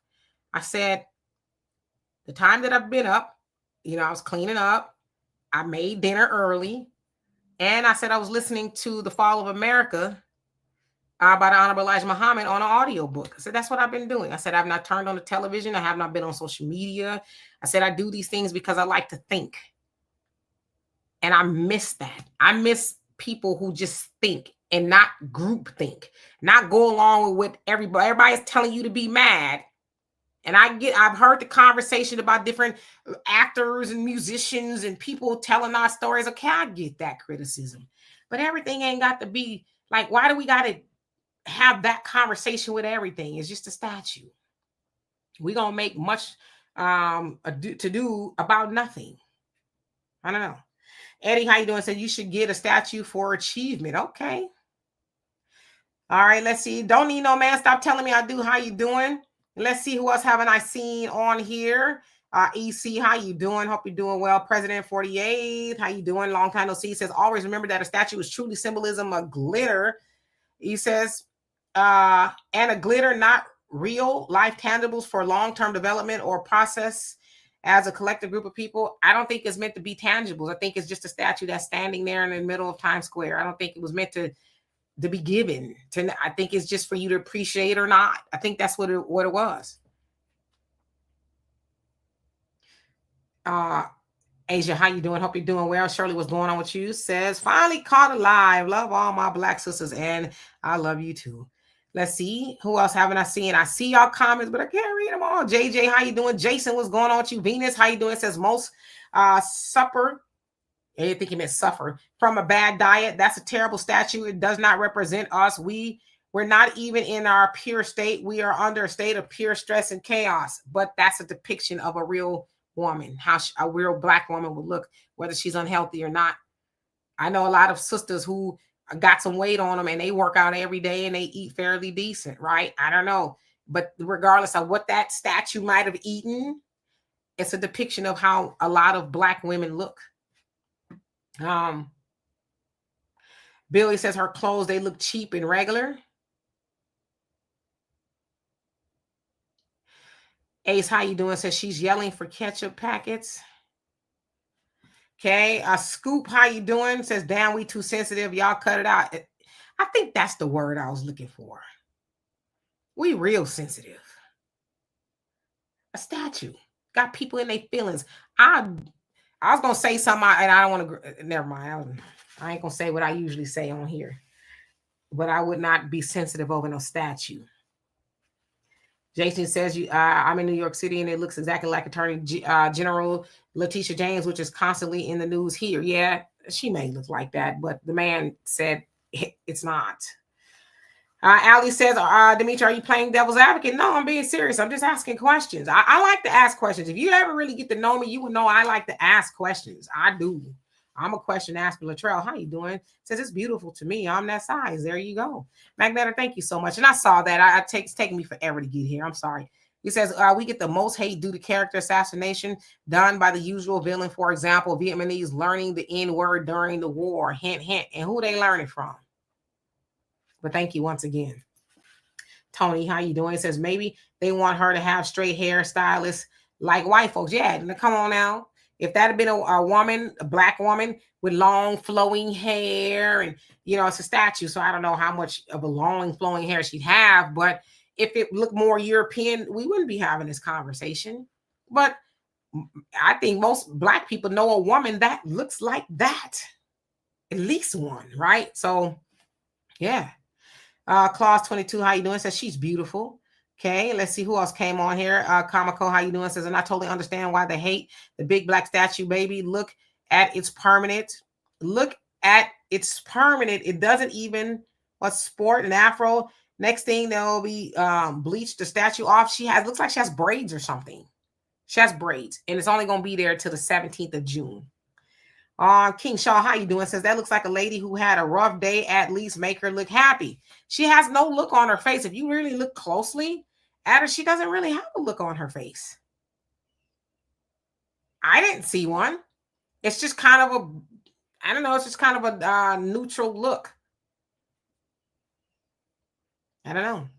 I said, the time that I've been up, I was cleaning up. I made dinner early. And I said I was listening to The Fall of America by the Honorable Elijah Muhammad on an audiobook. I said, that's what I've been doing. I said, I've not turned on the television. I have not been on social media. I said, I do these things because I like to think. And I miss that. I miss people who just think and not group think, not go along with what everybody's telling you to be mad. And I've heard the conversation about different actors and musicians and people telling our stories. Okay, I get that criticism, but everything ain't got to be like, why do we got to have that conversation with everything? It's just a statue. We're going to make much to do about nothing. I don't know. Eddie, how you doing? Said you should get a statue for achievement. Okay. All right, let's see. Don't need no man. Stop telling me I do. How you doing? Let's see who else haven't I seen on here. EC, how you doing? Hope you're doing well. President 48, how you doing? Long time no see. He says, always remember that a statue is truly symbolism of glitter. He says, and a glitter, not real life tangibles for long-term development or process as a collective group of people. I don't think it's meant to be tangibles. I think it's just a statue that's standing there in the middle of Times Square. I don't think it was meant to be given to. I think it's just for you to appreciate or not. I think that's what it was. Asia, how you doing? Hope you're doing well. Shirley, what's going on with you? Says, finally caught alive. Love all my Black sisters, and I love you too. Let's see. Who else haven't I seen? I see y'all comments, but I can't read them all. JJ, how you doing? Jason, what's going on with you? Venus, how you doing? Says, most supper. I didn't think he meant suffer from a bad diet. That's a terrible statue. It does not represent us. We're not even in our pure state. We are under a state of pure stress and chaos. But that's a depiction of a real woman, how a real Black woman would look, whether she's unhealthy or not. I know a lot of sisters who got some weight on them and they work out every day and they eat fairly decent, right? I don't know. But regardless of what that statue might have eaten, it's a depiction of how a lot of Black women look. Billy says her clothes, they look cheap and regular. Ace, how you doing? Says she's yelling for ketchup packets. Okay. Scoop, how you doing? Says, damn, we too sensitive. Y'all cut it out. I think that's the word I was looking for. We real sensitive. A statue. Got people in their feelings. I was going to say something, and I don't want to, never mind. I ain't going to say what I usually say on here. But I would not be sensitive over no statue. Jason says, I'm in New York City, and it looks exactly like Attorney General Letitia James, which is constantly in the news here. Yeah, she may look like that, but the man said it's not. Ali says, Demetri, are you playing devil's advocate? No, I'm being serious. I'm just asking questions. I like to ask questions. If you ever really get to know me, you would know I like to ask questions. I do. I'm a question asker. Latrell, how you doing? Says, it's beautiful to me. I'm that size. There you go. Magneto, thank you so much. And I saw that. It's taking me forever to get here. I'm sorry. He says, we get the most hate due to character assassination done by the usual villain. For example, Vietnamese learning the N-word during the war. Hint, hint. And who they learning from? But thank you once again. Tony, how you doing? He says, maybe they want her to have straight hairstylists like white folks. Yeah, come on now. If that had been a woman, a Black woman with long flowing hair, and it's a statue, so I don't know how much of a long flowing hair she'd have, but if it looked more European, we wouldn't be having this conversation. But I think most Black people know a woman that looks like that. At least one, right? So, yeah. Claus 22, how you doing? Says she's beautiful. Okay, let's see who else came on here. Kamako, how you doing? Says, and I totally understand why they hate the big Black statue, baby. Look at its permanent. Look at its permanent. It doesn't even sport and afro. Next thing they'll be bleached the statue off. Looks like she has braids or something. She has braids, and it's only gonna be there till the 17th of June. King Shaw, how you doing? Says that looks like a lady who had a rough day. At least make her look happy. She has no look on her face. If you really look closely at her, she doesn't really have a look on her face. I didn't see one. It's just kind of it's just kind of a neutral look. I don't know.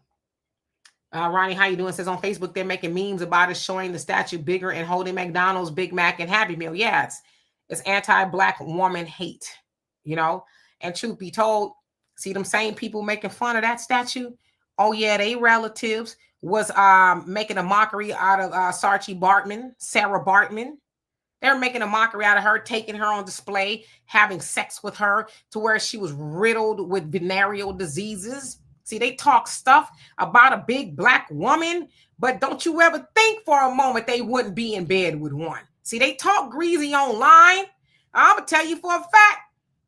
Ronnie, how you doing? Says on Facebook they're making memes about it, showing the statue bigger and holding McDonald's, Big Mac, and Happy Meal. Yeah, it's anti-black woman hate, you know. And truth be told, see them same people making fun of that statue. Oh yeah, they relatives was making a mockery out of Sarah Bartman. They're making a mockery out of her, taking her on display, having sex with her to where she was riddled with venereal diseases. See, they talk stuff about a big black woman, but don't you ever think for a moment they wouldn't be in bed with one. See, they talk greasy online. I'm going to tell you for a fact,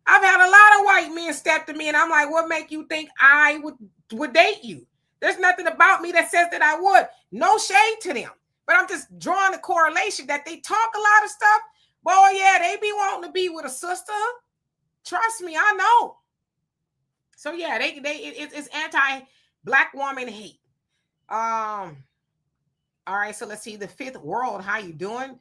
I've had a lot of white men step to me and I'm like, what make you think I would date you? There's nothing about me that says that I would. No shade to them. But I'm just drawing the correlation that they talk a lot of stuff. Boy, yeah, they be wanting to be with a sister. Trust me, I know. So yeah, it's anti-black woman hate. All right, so let's see. The Fifth World, how you doing?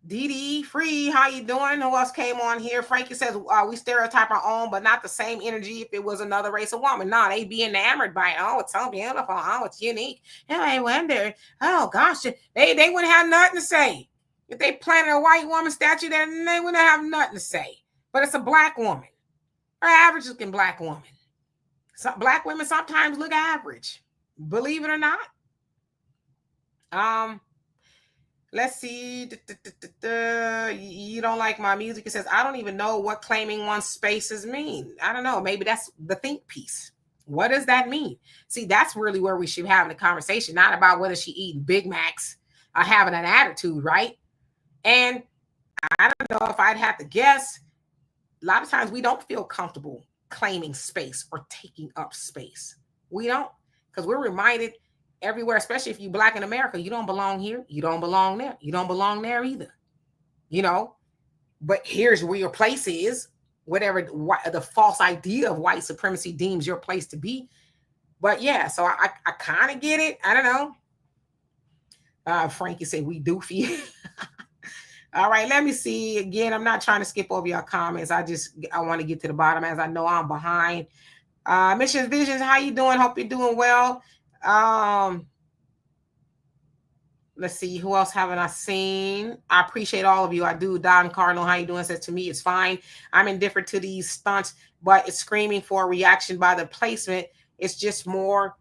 Dee Free, how you doing? Who else came on here? Frankie says we stereotype our own, but not the same energy if it was another race of woman. No, they be enamored by it. Oh, it's so beautiful. Oh, it's unique. And I wonder, oh gosh, they wouldn't have nothing to say. If they planted a white woman statue there, they wouldn't have nothing to say. But it's a black woman. Or average looking black woman. Some black women sometimes look average. Believe it or not. Let's see. You don't like my music. It says, I don't even know what claiming one's spaces mean. I don't know. Maybe that's the think piece. What does that mean? See, that's really where we should be having the conversation, not about whether she eating Big Macs or having an attitude, right? And I don't know if I'd have to guess. A lot of times we don't feel comfortable claiming space or taking up space. We don't, because we're reminded everywhere, especially if you're black in America, you don't belong here. You don't belong there. You don't belong there either. You know, but here's where your place is, whatever the false idea of white supremacy deems your place to be. But yeah, so I kind of get it. I don't know. Frankie said we doofy. All right, let me see. Again, I'm not trying to skip over your comments. I want to get to the bottom as I know I'm behind. Missions Visions, how you doing? Hope you're doing well. Let's see, who else haven't I seen? I appreciate all of you. I do. Don Cardinal, how you doing? Says to me, it's fine. I'm indifferent to these stunts, but it's screaming for a reaction by the placement. It's just more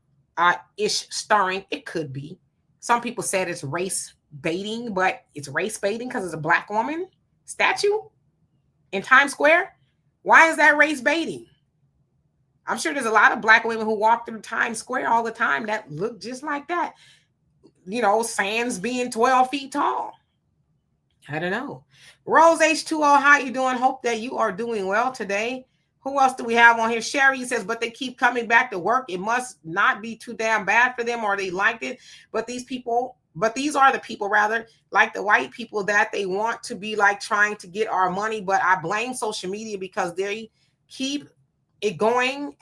ish stirring. It could be. Some people said it's race baiting, but it's race baiting because it's a black woman statue in Times Square. Why is that race baiting? I'm sure there's a lot of black women who walk through Times Square all the time that look just like that. You know, sans being 12 feet tall. I don't know. Rose H2O, how you doing? Hope that you are doing well today. Who else do we have on here? Sherry says, but they keep coming back to work. It must not be too damn bad for them or they liked it. But these are the people, rather, like the white people that they want to be like trying to get our money. But I blame social media because they keep it going.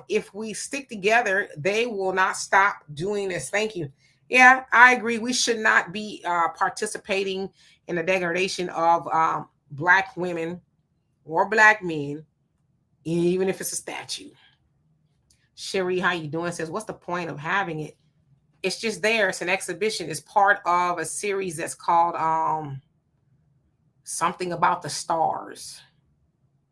If we stick together, they will not stop doing this. Thank you. Yeah, I agree. We should not be participating in the degradation of black women or black men, even if it's a statue. Sherry, how you doing? Says, what's the point of having it? It's just there. It's an exhibition. It's part of a series that's called something about the stars.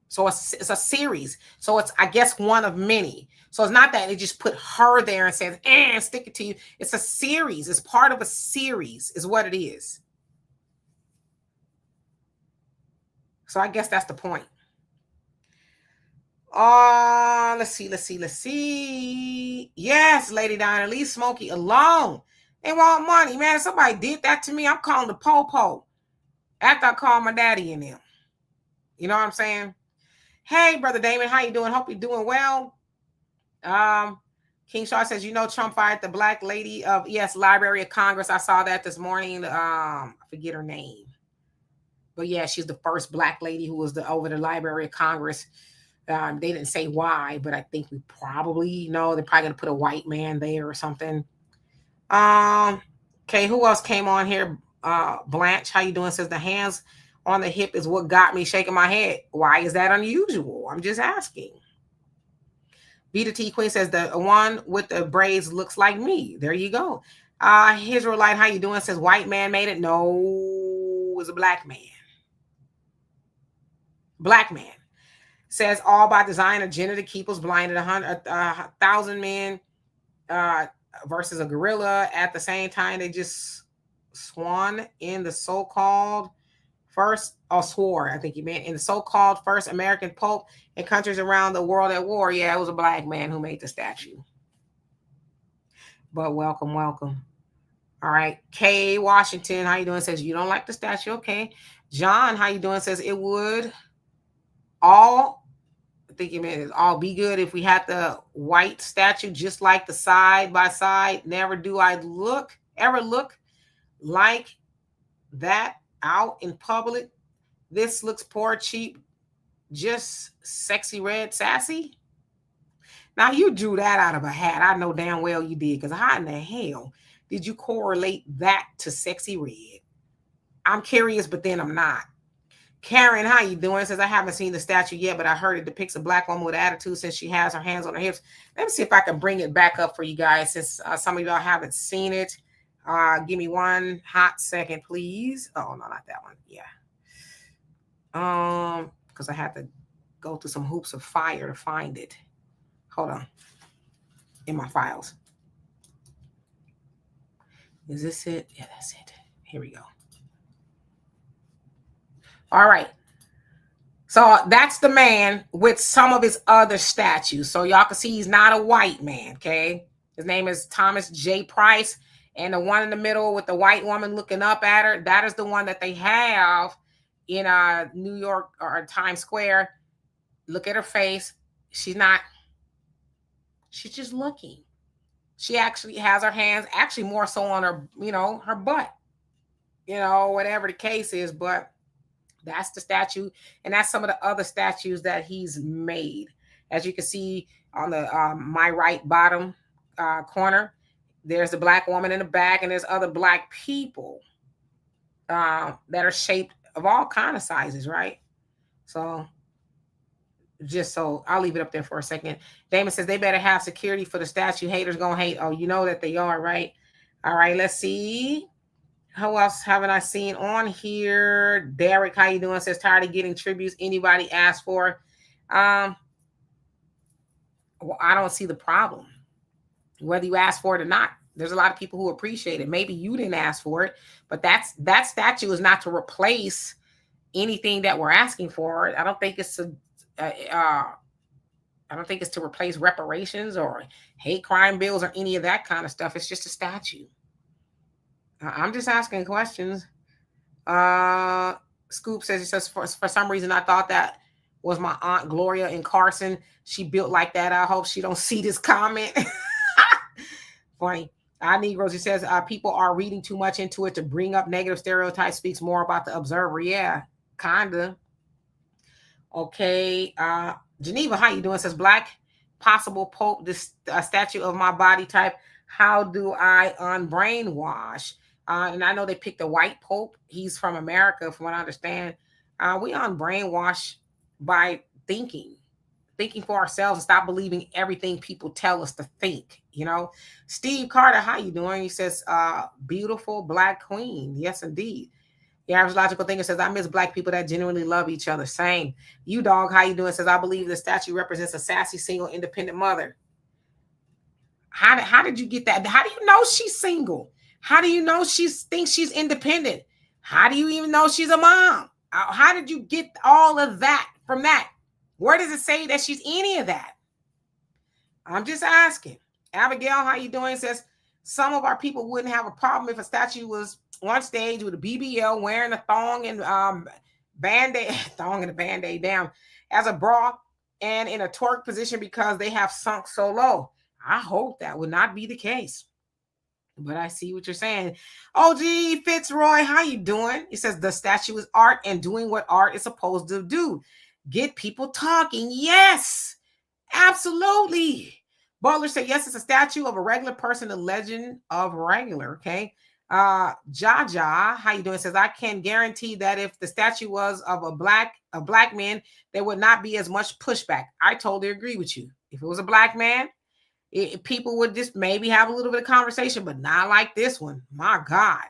So it's a series. So it's, I guess, one of many. So it's not that they just put her there and says, stick it to you. It's a series. It's part of a series is what it is. So I guess that's the point. Let's see. Yes, Lady Diana, leave Smokey alone. They want money, man. If somebody did that to me, I'm calling the po-po. After I call my daddy and them. You know what I'm saying? Hey, Brother Damon, how you doing? Hope you're doing well. King Shaw says, Trump fired the black lady of Library of Congress. I saw that this morning. I forget her name. But yeah, she's the first black lady who was over the Library of Congress. They didn't say why, but I think we probably know they're probably going to put a white man there or something. Okay, who else came on here? Blanche, how you doing? Says the hands on the hip is what got me shaking my head. Why is that unusual? I'm just asking. Vita T Queen says the one with the braids looks like me. There you go. Israelite, how you doing? Says white man made it. No, it was a black man. Black man. Says all by design, agenda to keep us blinded. 1,000 men versus a gorilla. At the same time, they just swan in the so-called first, or swore, I think he meant, in the so-called first American Pope in countries around the world at war. Yeah, it was a black man who made the statue. But welcome, welcome. All right. Kay Washington, how you doing? Says you don't like the statue. Okay. John, how you doing? Says it would all, I think you meant all be good if we had the white statue just like the side by side. Never do I ever look like that out in public. This looks poor, cheap, just sexy red sassy. Now you drew that out of a hat. I know damn well you did, because how in the hell did you correlate that to sexy red? I'm curious, but then I'm not. Karen, how you doing? Says I haven't seen the statue yet, but I heard it depicts a black woman with attitude since she has her hands on her hips. Let me see if I can bring it back up for you guys, since some of y'all haven't seen it. Give me one hot second, please. Oh no, not that one. Yeah. Because I had to go through some hoops of fire to find it. Hold on. In my files. Is this it? Yeah, that's it. Here we go. All right. So that's the man with some of his other statues. So y'all can see he's not a white man, okay? His name is Thomas J. Price. And the one in the middle with the white woman looking up at her, that is the one that they have in New York or Times Square. Look at her face. She's just looking. She actually has her hands actually more so on her, her butt, whatever the case is. But that's the statue. And that's some of the other statues that he's made. As you can see on the my right bottom corner, there's a black woman in the back, and there's other black people that are shaped of all kind of sizes, right? So I'll leave it up there for a second. Damon says they better have security for the statue. Haters gonna hate. Oh, you know that they are, right? All right, let's see. Who else haven't I seen on here? Derek, how you doing? Says tired of getting tributes anybody asked for. Well, I don't see the problem. Whether you ask for it or not, there's a lot of people who appreciate it. Maybe you didn't ask for it, but that statue is not to replace anything that we're asking for. I don't think it's to replace reparations or hate crime bills or any of that kind of stuff. It's just a statue. I'm just asking questions. Scoop says, for some reason I thought that was my Aunt Gloria in Carson. She built like that. I hope she don't see this comment. Funny. Negroes, he says people are reading too much into it to bring up negative stereotypes. Speaks more about the observer. Yeah, kinda. Okay. Geneva, how you doing? Says black possible Pope, this statue of my body type. How do I unbrainwash? And I know they picked a white Pope. He's from America, from what I understand. We unbrainwash by thinking for ourselves and stop believing everything people tell us to think. Steve Carter, how you doing? He says, beautiful black queen. Yes, indeed. The average logical thinker says, I miss black people that genuinely love each other. Same. You dog, how you doing? Says, I believe the statue represents a sassy, single, independent mother. How did you get that? How do you know she's single? How do you know she thinks she's independent? How do you even know she's a mom? How did you get all of that from that? Where does it say that she's any of that? I'm just asking. Abigail, how you doing? Says, some of our people wouldn't have a problem if a statue was on stage with a BBL wearing a thong and band-aid, thong and a band-aid down as a bra and in a twerk position because they have sunk so low. I hope that would not be the case. But I see what you're saying. OG Fitzroy, how you doing? He says the statue is art and doing what art is supposed to do. Get people talking. Yes, absolutely. Butler said, yes, it's a statue of a regular person, the legend of regular. Okay. Jaja, how you doing? Says, I can guarantee that if the statue was of a black man, there would not be as much pushback. I totally agree with you. If it was a black man, people would just maybe have a little bit of conversation, but not like this one. My God.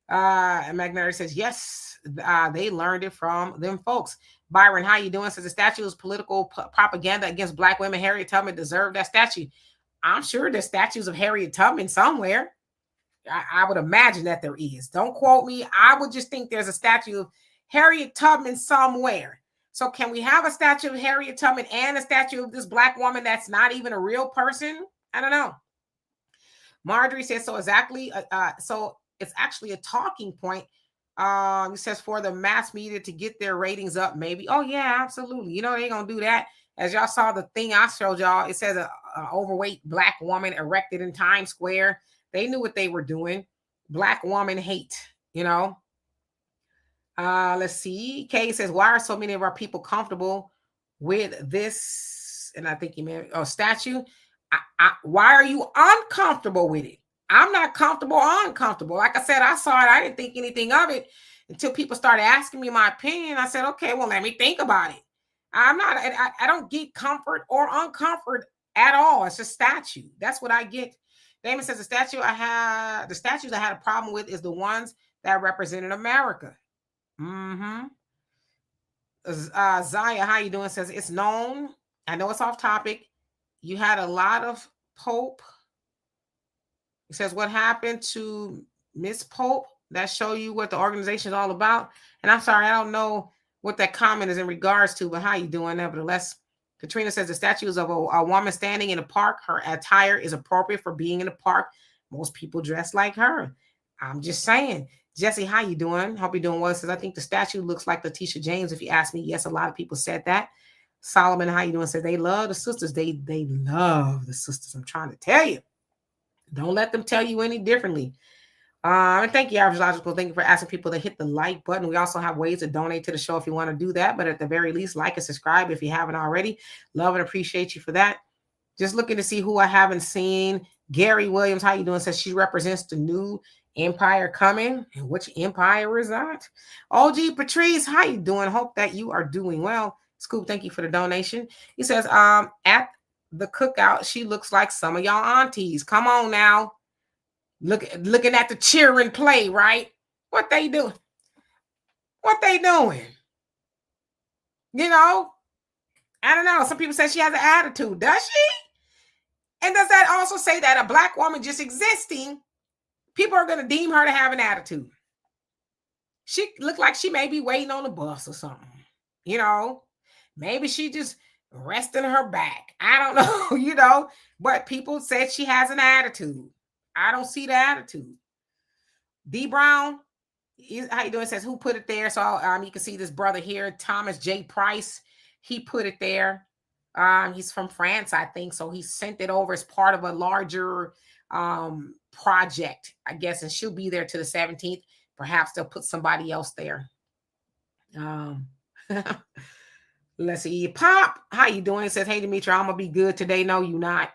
And Magnary says, yes, they learned it from them folks. Byron, how you doing? Says the statue is political propaganda against black women. Harriet Tubman deserved that statue. I'm sure there's statues of Harriet Tubman somewhere. I would imagine that there is. Don't quote me. I would just think there's a statue of Harriet Tubman somewhere. So can we have a statue of Harriet Tubman and a statue of this black woman that's not even a real person? I don't know. Marjorie says, so exactly. So it's actually a talking point. It says for the mass media to get their ratings up, maybe. Oh, yeah, absolutely. You know, they're going to do that. As y'all saw the thing I showed y'all, it says an overweight black woman erected in Times Square. They knew what they were doing. Black woman hate, you know. Let's see. Kay says, why are so many of our people comfortable with this? And I think you meant statue. Why are you uncomfortable with it? I'm not comfortable or uncomfortable. Like I said, I saw it. I didn't think anything of it until people started asking me my opinion. I said, okay, well, let me think about it. I don't get comfort or uncomfort at all. It's a statue. That's what I get. Damon says the statues I had a problem with is the ones that represented America. Zaya, how you doing? Says it's known. I know it's off topic. You had a lot of Pope. He says, what happened to Miss Pope? That show you what the organization is all about. And I'm sorry, I don't know what that comment is in regards to, but how you doing? Nevertheless, Katrina says the statue is of a woman standing in a park. Her attire is appropriate for being in a park. Most people dress like her. I'm just saying. Jesse, how you doing? Hope you're doing well. Says, I think the statue looks like Letitia James. If you ask me, yes, a lot of people said that. Solomon, how you doing? Says they love the sisters. They love the sisters. I'm trying to tell you. Don't let them tell you any differently. And thank you, Average Logical. Thank you for asking people to hit the like button. We also have ways to donate to the show if you want to do that. But at the very least, like and subscribe if you haven't already. Love and appreciate you for that. Just looking to see who I haven't seen. Gary Williams, how you doing? Says she represents the new empire coming. And which empire is that? OG Patrice, how you doing? Hope that you are doing well. Scoop, thank you for the donation. He says, at the cookout, she looks like some of y'all aunties. Come on now. Looking at the cheering play, right? What they doing? What they doing? You know? I don't know. Some people say she has an attitude. Does she? And does that also say that a black woman just existing, people are going to deem her to have an attitude? She looked like she may be waiting on the bus or something. You know? Maybe she just resting her back. I don't know, you know, but people said she has an attitude. I don't see the attitude. D Brown, how you doing? Says who put it there? So you can see this brother here, Thomas J. Price. He put it there. He's from France, I think. So he sent it over as part of a larger project, I guess, and she'll be there to the 17th. Perhaps they'll put somebody else there. Let's see. Pop, how you doing? Says, hey, Demetri, I'm going to be good today. No, you not.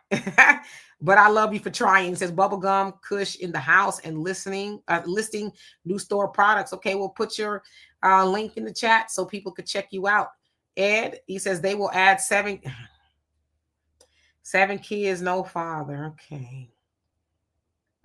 But I love you for trying. Says, Bubblegum Kush in the house and listing new store products. Okay, we'll put your link in the chat so people could check you out. Ed, he says, they will add seven kids, no father. Okay.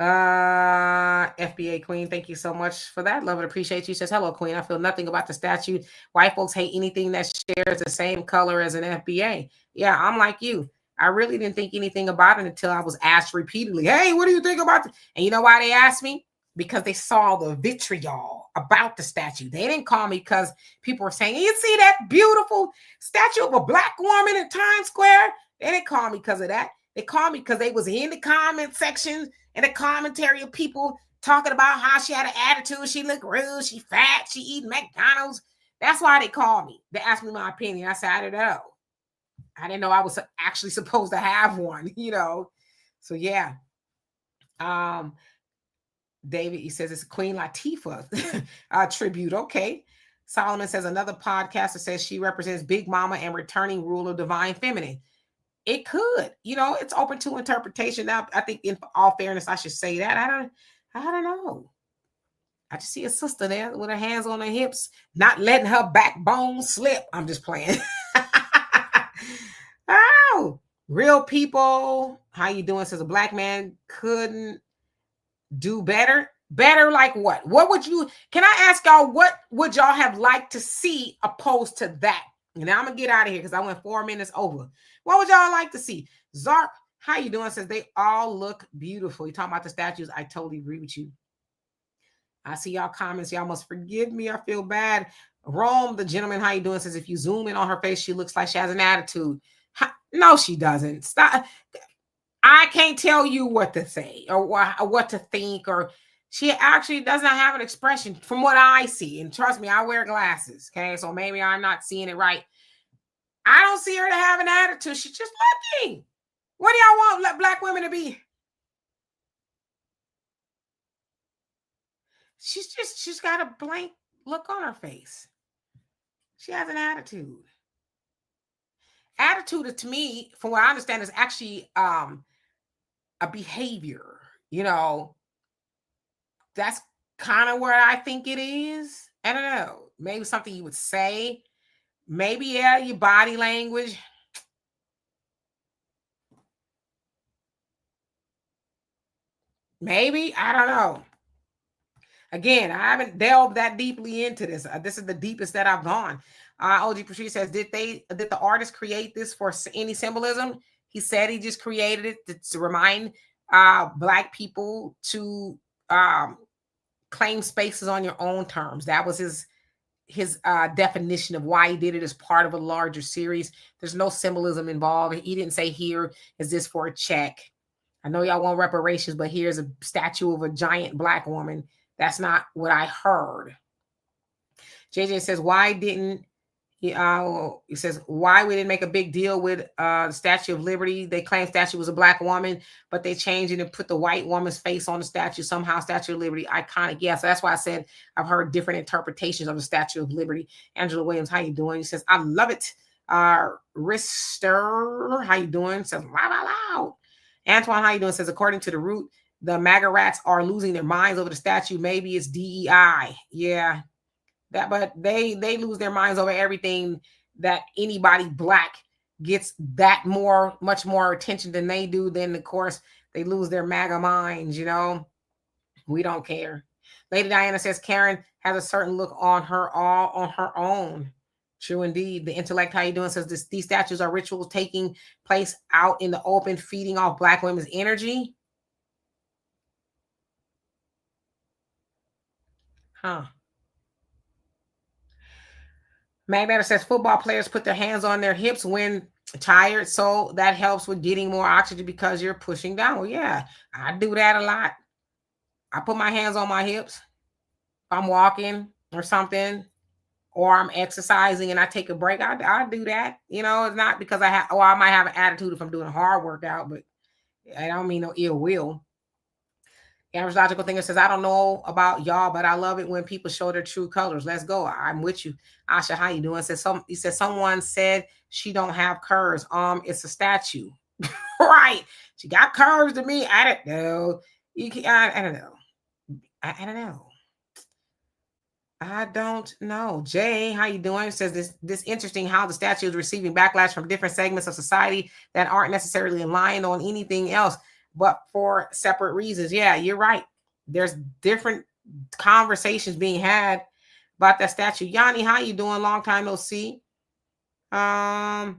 FBA Queen, thank you so much for that. Love and appreciate you. Says, hello, Queen. I feel nothing about the statue. White folks hate anything that shares the same color as an FBA. Yeah, I'm like you. I really didn't think anything about it until I was asked repeatedly, hey, what do you think about it? And you know why they asked me? Because they saw the vitriol about the statue. They didn't call me because people were saying, you see that beautiful statue of a black woman in Times Square? They didn't call me because of that. They called me because they was in the comment section and the commentary of people talking about how she had an attitude. She looked rude. She fat. She eating McDonald's. That's why they called me. They asked me my opinion. I said, I didn't know. I didn't know I was actually supposed to have one, you know? So yeah. David, he says it's Queen Latifah tribute. Okay. Solomon says another podcaster says she represents Big Mama and returning ruler divine feminine. It could, you know, it's open to interpretation. Now, I think in all fairness, I should say that. I don't know. I just see a sister there with her hands on her hips, not letting her backbone slip. I'm just playing. Oh, real people. How you doing? Says a black man couldn't do better. Better like what? What would you, can I ask y'all, what would y'all have liked to see opposed to that? And now I'm going to get out of here because I went 4 minutes over. What would y'all like to see? Zarp, how you doing? Says they all look beautiful. You talking about the statues? I totally agree with you. I see y'all comments. Y'all must forgive me. I feel bad. Rome, the gentleman, how you doing? Says if you zoom in on her face, she looks like she has an attitude. No, she doesn't. Stop. I can't tell you what to say or what to think, or she actually does not have an expression from what I see. And trust me, I wear glasses. Okay, so maybe I'm not seeing it right. I don't see her to have an attitude. She's just looking. What do y'all want black women to be? She's got a blank look on her face. She has an attitude. Attitude, to me, from what I understand, is actually a behavior. You know, that's kind of where I think it is. I don't know. Maybe something you would say. Maybe, yeah, your body language. Maybe. I don't know. Again, I haven't delved that deeply into this. This is the deepest that I've gone. OG Patrice says, did the artist create this for any symbolism? He said he just created it to remind black people to claim spaces on your own terms. That was his definition of why he did it as part of a larger series. There's no symbolism involved. He didn't say, here is this for a check. I know y'all want reparations, but here's a statue of a giant black woman. That's not what I heard. JJ says, why didn't he says, why we didn't make a big deal with the Statue of Liberty? They claim statue was a black woman, but they changed it and put the white woman's face on the statue. Somehow Statue of Liberty, iconic. Yeah, so that's why I said I've heard different interpretations of the Statue of Liberty. Angela Williams, how you doing? He says, I love it. Rister, how you doing? Says, loud. Antoine, how you doing? Says, according to the root, the MAGA rats are losing their minds over the statue. Maybe it's DEI. Yeah. But they lose their minds over everything that anybody black gets that much more attention than they do. Then of course they lose their MAGA minds, you know. We don't care. Lady Diana says Karen has a certain look on her all on her own. True indeed. The intellect, how you doing? Says these statues are rituals taking place out in the open, feeding off black women's energy. Huh. Magneto says football players put their hands on their hips when tired, so that helps with getting more oxygen because you're pushing down. Well, yeah, I do that a lot. I put my hands on my hips. If I'm walking or something, or I'm exercising and I take a break, I do that. You know, it's not because I might have an attitude if I'm doing a hard workout, but I don't mean no ill will. Average Logical Thinker says, I don't know about y'all, but I love it when people show their true colors. Let's go. I'm with you. Asha, how you doing? He said someone said she don't have curves. It's a statue. Right. She got curves to me. I don't know. I don't know. I don't know. I don't know. Jay, how you doing? Says this interesting how the statue is receiving backlash from different segments of society that aren't necessarily aligned on anything else, but for separate reasons. Yeah, you're right. There's different conversations being had about that statue. Yanni, how you doing? Long time no see. FBA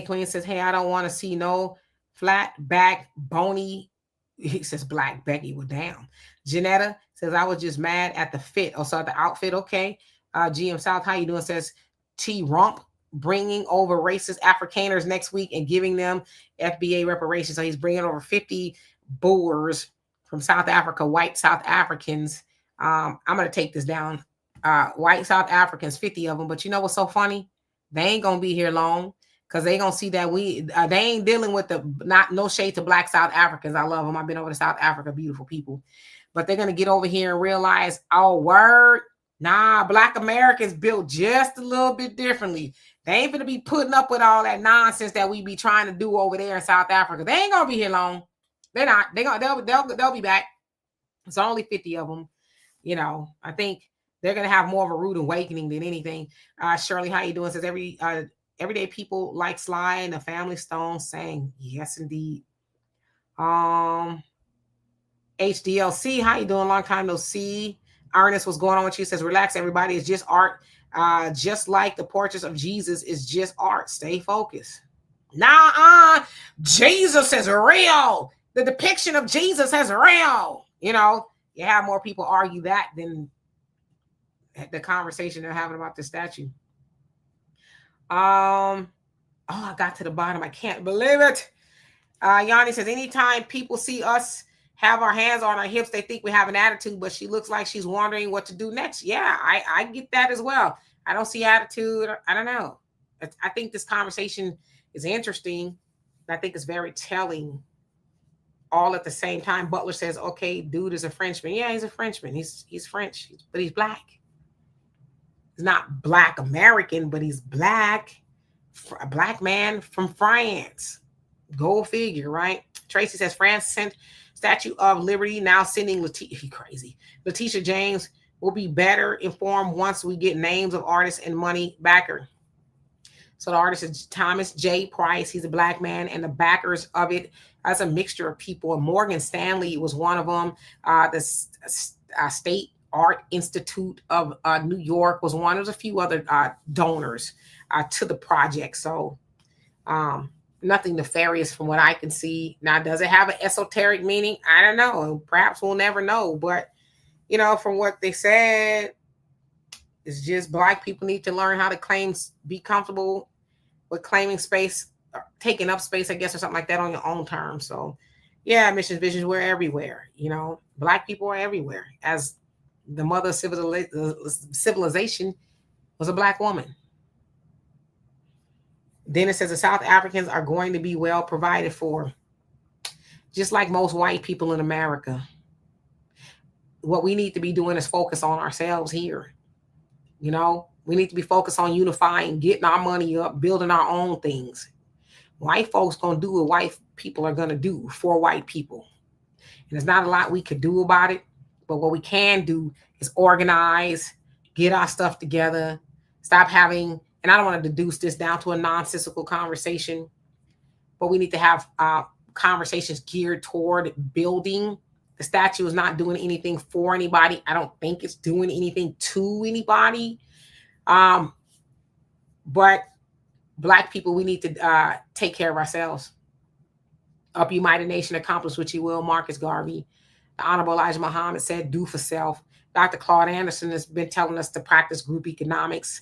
Queen says, hey, I don't want to see no flat back, bony. He says Black Becky. Well, damn. Janetta says, I was just mad at the fit. Oh, so at the outfit. Okay. GM South, how you doing? Says T Rump bringing over racist Afrikaners next week and giving them FBA reparations. So he's bringing over 50 Boers from South Africa, white South Africans. I'm going to take this down. White South Africans, 50 of them. But you know what's so funny? They ain't going to be here long because they going to see that they ain't dealing with no shade to black South Africans. I love them. I've been over to South Africa, beautiful people. But they're going to get over here and realize, oh, word. Nah, black Americans built just a little bit differently. They ain't going to be putting up with all that nonsense that we be trying to do over there in South Africa. They ain't going to be here long. They're not. They'll be back. It's only 50 of them. You know, I think they're gonna have more of a rude awakening than anything. Shirley, how you doing? Says everyday people like Sly and the Family Stone saying yes indeed. Um HDLC, how you doing? Long time no see. Ernest, what's going on with you? Says relax, everybody. It's just art. Just like the portraits of Jesus is just art. Stay focused. Nah, Jesus is real. The depiction of Jesus is real. You know, you have more people argue that than the conversation they're having about the statue. Oh, I got to the bottom. I can't believe it. Yanni says, anytime people see us have our hands on our hips, they think we have an attitude, but she looks like she's wondering what to do next. Yeah, I get that as well. I don't see attitude. I don't know. I think this conversation is interesting. I think it's very telling all at the same time. Butler says, okay, dude is a Frenchman. Yeah, he's a Frenchman. He's French, but he's black. He's not black American, but he's black. A black man from France. Go figure, right? Tracy says France sent Statue of Liberty, now sending Letitia James will be better informed once we get names of artists and money backer. So the artist is Thomas J. Price. He's a black man, and the backers of it as a mixture of people. Morgan Stanley was one of them. The State Art Institute of New York was one. There's a few other donors to the project. So nothing nefarious from what I can see. Now, does it have an esoteric meaning? I don't know. Perhaps we'll never know. But, you know, from what they said, it's just black people need to learn how to be comfortable with claiming space, taking up space, I guess, or something like that on your own terms. So, yeah, missions, visions, we're everywhere. You know, black people are everywhere. As the mother of civilization was a black woman. Then it says the South Africans are going to be well provided for, just like most white people in America. What we need to be doing is focus on ourselves here. You know, we need to be focused on unifying, getting our money up, building our own things. White folks going to do what white people are going to do for white people. And there's not a lot we could do about it. But what we can do is organize, get our stuff together, stop having, and I don't want to deduce this down to a nonsensical conversation, but we need to have conversations geared toward building. The statue is not doing anything for anybody. I don't think it's doing anything to anybody. But black people, we need to take care of ourselves. Up you mighty nation, accomplish what you will. Marcus Garvey. The Honorable Elijah Muhammad said, do for self. Dr. Claude Anderson has been telling us to practice group economics.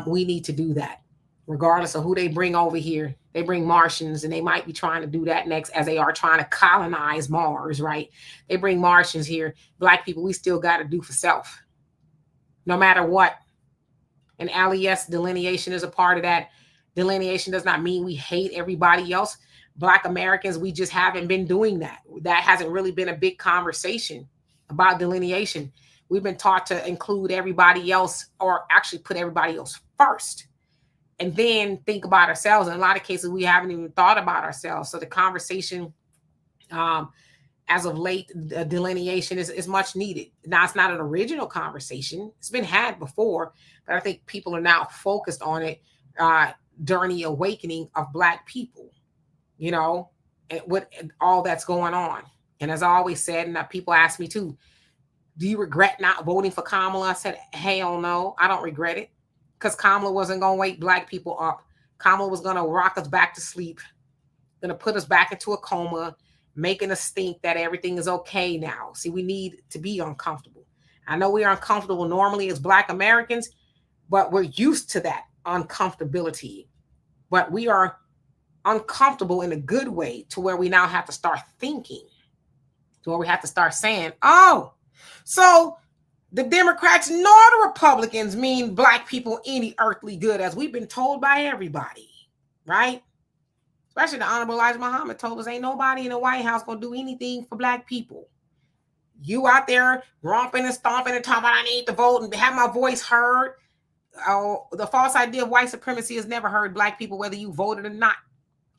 We need to do that. Regardless of who they bring over here. They bring Martians, and they might be trying to do that next as they are trying to colonize Mars, right? They bring Martians here. Black people, we still got to do for self. No matter what. And LES delineation is a part of that. Delineation does not mean we hate everybody else. Black Americans, we just haven't been doing that. That hasn't really been a big conversation about delineation. We've been taught to include everybody else, or actually put everybody else first, and then think about ourselves. In a lot of cases, we haven't even thought about ourselves. So the conversation, as of late, the delineation is much needed. Now, it's not an original conversation. It's been had before, but I think people are now focused on it during the awakening of Black people, you know, and with all that's going on. And as I always said, and people ask me too, do you regret not voting for Kamala? I said, hell no, I don't regret it, because Kamala wasn't going to wake Black people up. Kamala was going to rock us back to sleep, going to put us back into a coma, making us think that everything is okay now. See, we need to be uncomfortable. I know we are uncomfortable normally as Black Americans, but we're used to that uncomfortability. But we are uncomfortable in a good way, to where we now have to start thinking, to where we have to start saying, oh, so the Democrats nor the Republicans mean Black people any earthly good, as we've been told by everybody, right? Especially the Honorable Elijah Muhammad told us ain't nobody in the White House going to do anything for Black people. You out there romping and stomping and talking about I need to vote and have my voice heard. Oh, the false idea of white supremacy has never heard Black people, whether you voted or not.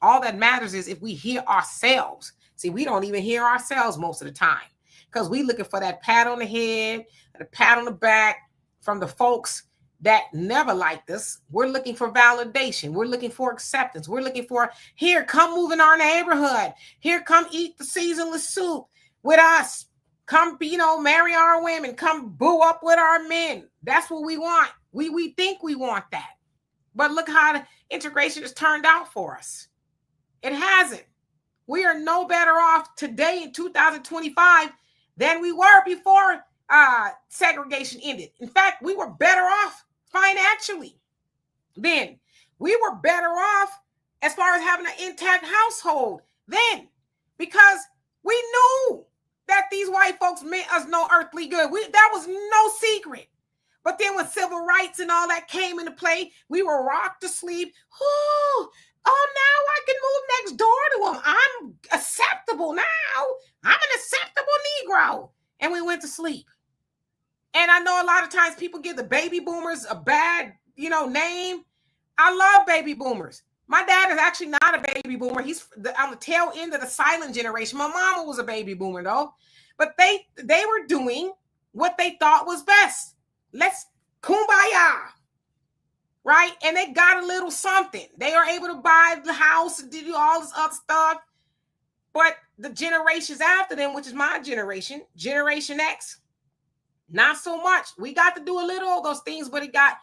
All that matters is if we hear ourselves. See, we don't even hear ourselves most of the time. because we looking for that pat on the head, and a pat on the back from the folks that never liked us. We're looking for validation. We're looking for acceptance. We're looking for, here, come move in our neighborhood. Here, come eat the seasonless soup with us. Come, marry our women. Come boo up with our men. That's what we want. We think we want that. But look how the integration has turned out for us. It hasn't. We are no better off today in 2025 than we were before segregation ended. In fact, we were better off financially then. We were better off as far as having an intact household then, because we knew that these white folks meant us no earthly good. That was no secret. But then when civil rights and all that came into play, we were rocked to sleep. Oh, now I can move next door to them. I'm acceptable now. I'm an acceptable Negro. And we went to sleep. And I know a lot of times people give the baby boomers a bad, name. I love baby boomers. My dad is actually not a baby boomer. He's on the tail end of the silent generation. My mama was a baby boomer, though. But they were doing what they thought was best. Let's kumbaya, right? And they got a little something. They are able to buy the house and do all this other stuff. But the generations after them, which is my generation, Generation X, not so much. We got to do a little of those things, but it got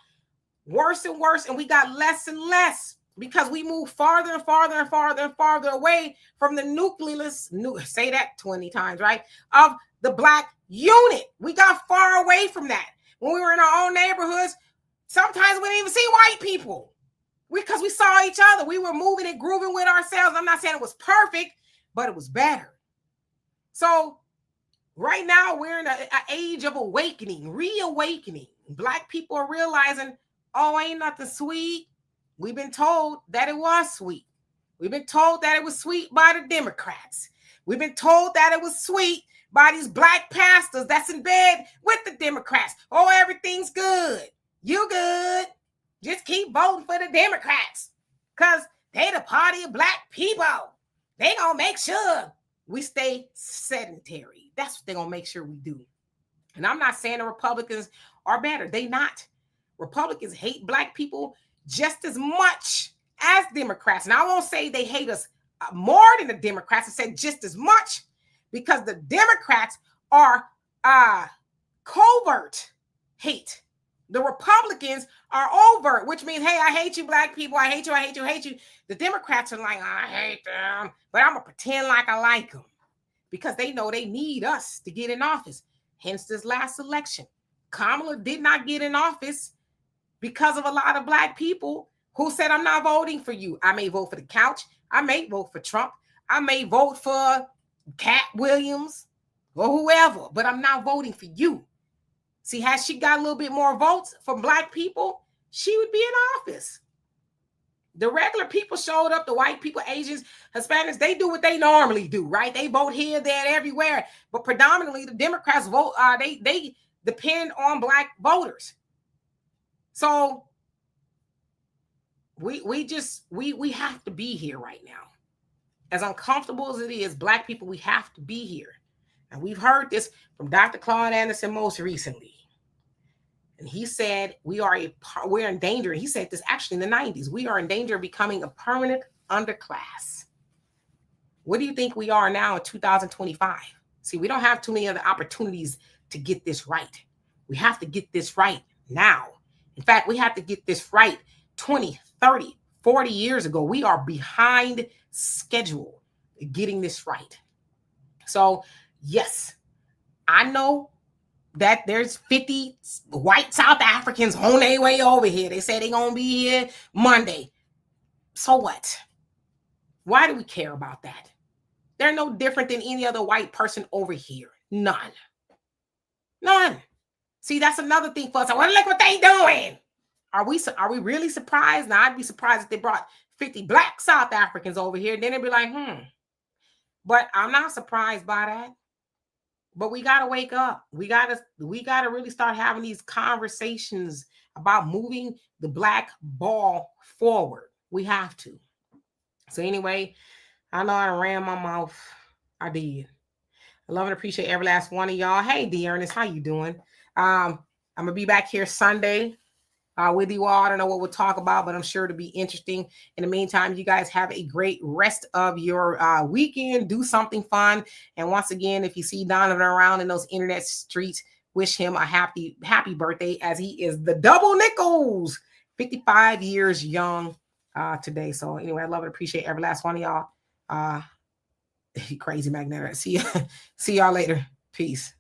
worse and worse, and we got less and less because we moved farther and farther and farther and farther away from the nucleus, say that 20 times, right, of the Black unit. We got far away from that. When we were in our own neighborhoods, sometimes we didn't even see white people because we saw each other. We were moving and grooving with ourselves. I'm not saying it was perfect, but it was better. So right now, we're in an age of awakening, reawakening. Black people are realizing, oh, ain't nothing sweet. We've been told that it was sweet. We've been told that it was sweet by the Democrats. We've been told that it was sweet by these black pastors that's in bed with the Democrats. Oh, everything's good. You good. Just keep voting for the Democrats because they the party of black people. They gonna make sure we stay sedentary. That's what they're going to make sure we do. And I'm not saying the Republicans are better. They not. Republicans hate black people just as much as Democrats. And I won't say they hate us more than the Democrats. I said just as much because the Democrats are covert hate. The Republicans are overt, which means, hey, I hate you, black people. I hate you. I hate you. I hate you. The Democrats are like, I hate them, but I'm going to pretend like I like them because they know they need us to get in office. Hence this last election. Kamala did not get in office because of a lot of black people who said, I'm not voting for you. I may vote for the couch. I may vote for Trump. I may vote for Cat Williams or whoever, but I'm not voting for you. See, had she got a little bit more votes from black people, she would be in office. The regular people showed up, the white people, Asians, Hispanics, they do what they normally do, right? They vote here, there, everywhere. But predominantly the Democrats vote, they depend on black voters. So we have to be here right now. As uncomfortable as it is, black people, we have to be here. And we've heard this from Dr. Claude Anderson most recently. And he said, we're in danger. He said this actually in the 90s. We are in danger of becoming a permanent underclass. What do you think we are now in 2025? See, we don't have too many other opportunities to get this right. We have to get this right now. In fact, we have to get this right 20, 30, 40 years ago. We are behind schedule getting this right. So, yes, I know that there's 50 white South Africans on their way over here. They say they're going to be here Monday. So what? Why do we care about that? They're no different than any other white person over here. None. See, that's another thing for us. I want to look what they doing. Are we really surprised? Now, I'd be surprised if they brought 50 black South Africans over here. Then they'd be like, But I'm not surprised by that. But we got to wake up. We got to really start having these conversations about moving the black ball forward. We have to. So anyway, I know I ran my mouth. I did. I love and appreciate every last one of y'all. Hey, D. Ernest, how you doing? I'm going to be back here Sunday with you all. I don't know what we'll talk about, but I'm sure it'll be interesting. In the meantime, you guys have a great rest of your weekend. Do something fun. And once again, if you see Donovan around in those internet streets, wish him a happy birthday, as he is the double nickels, 55 years young today. So anyway, I love and appreciate every last one of y'all. Crazy magnetic. See y'all later. Peace.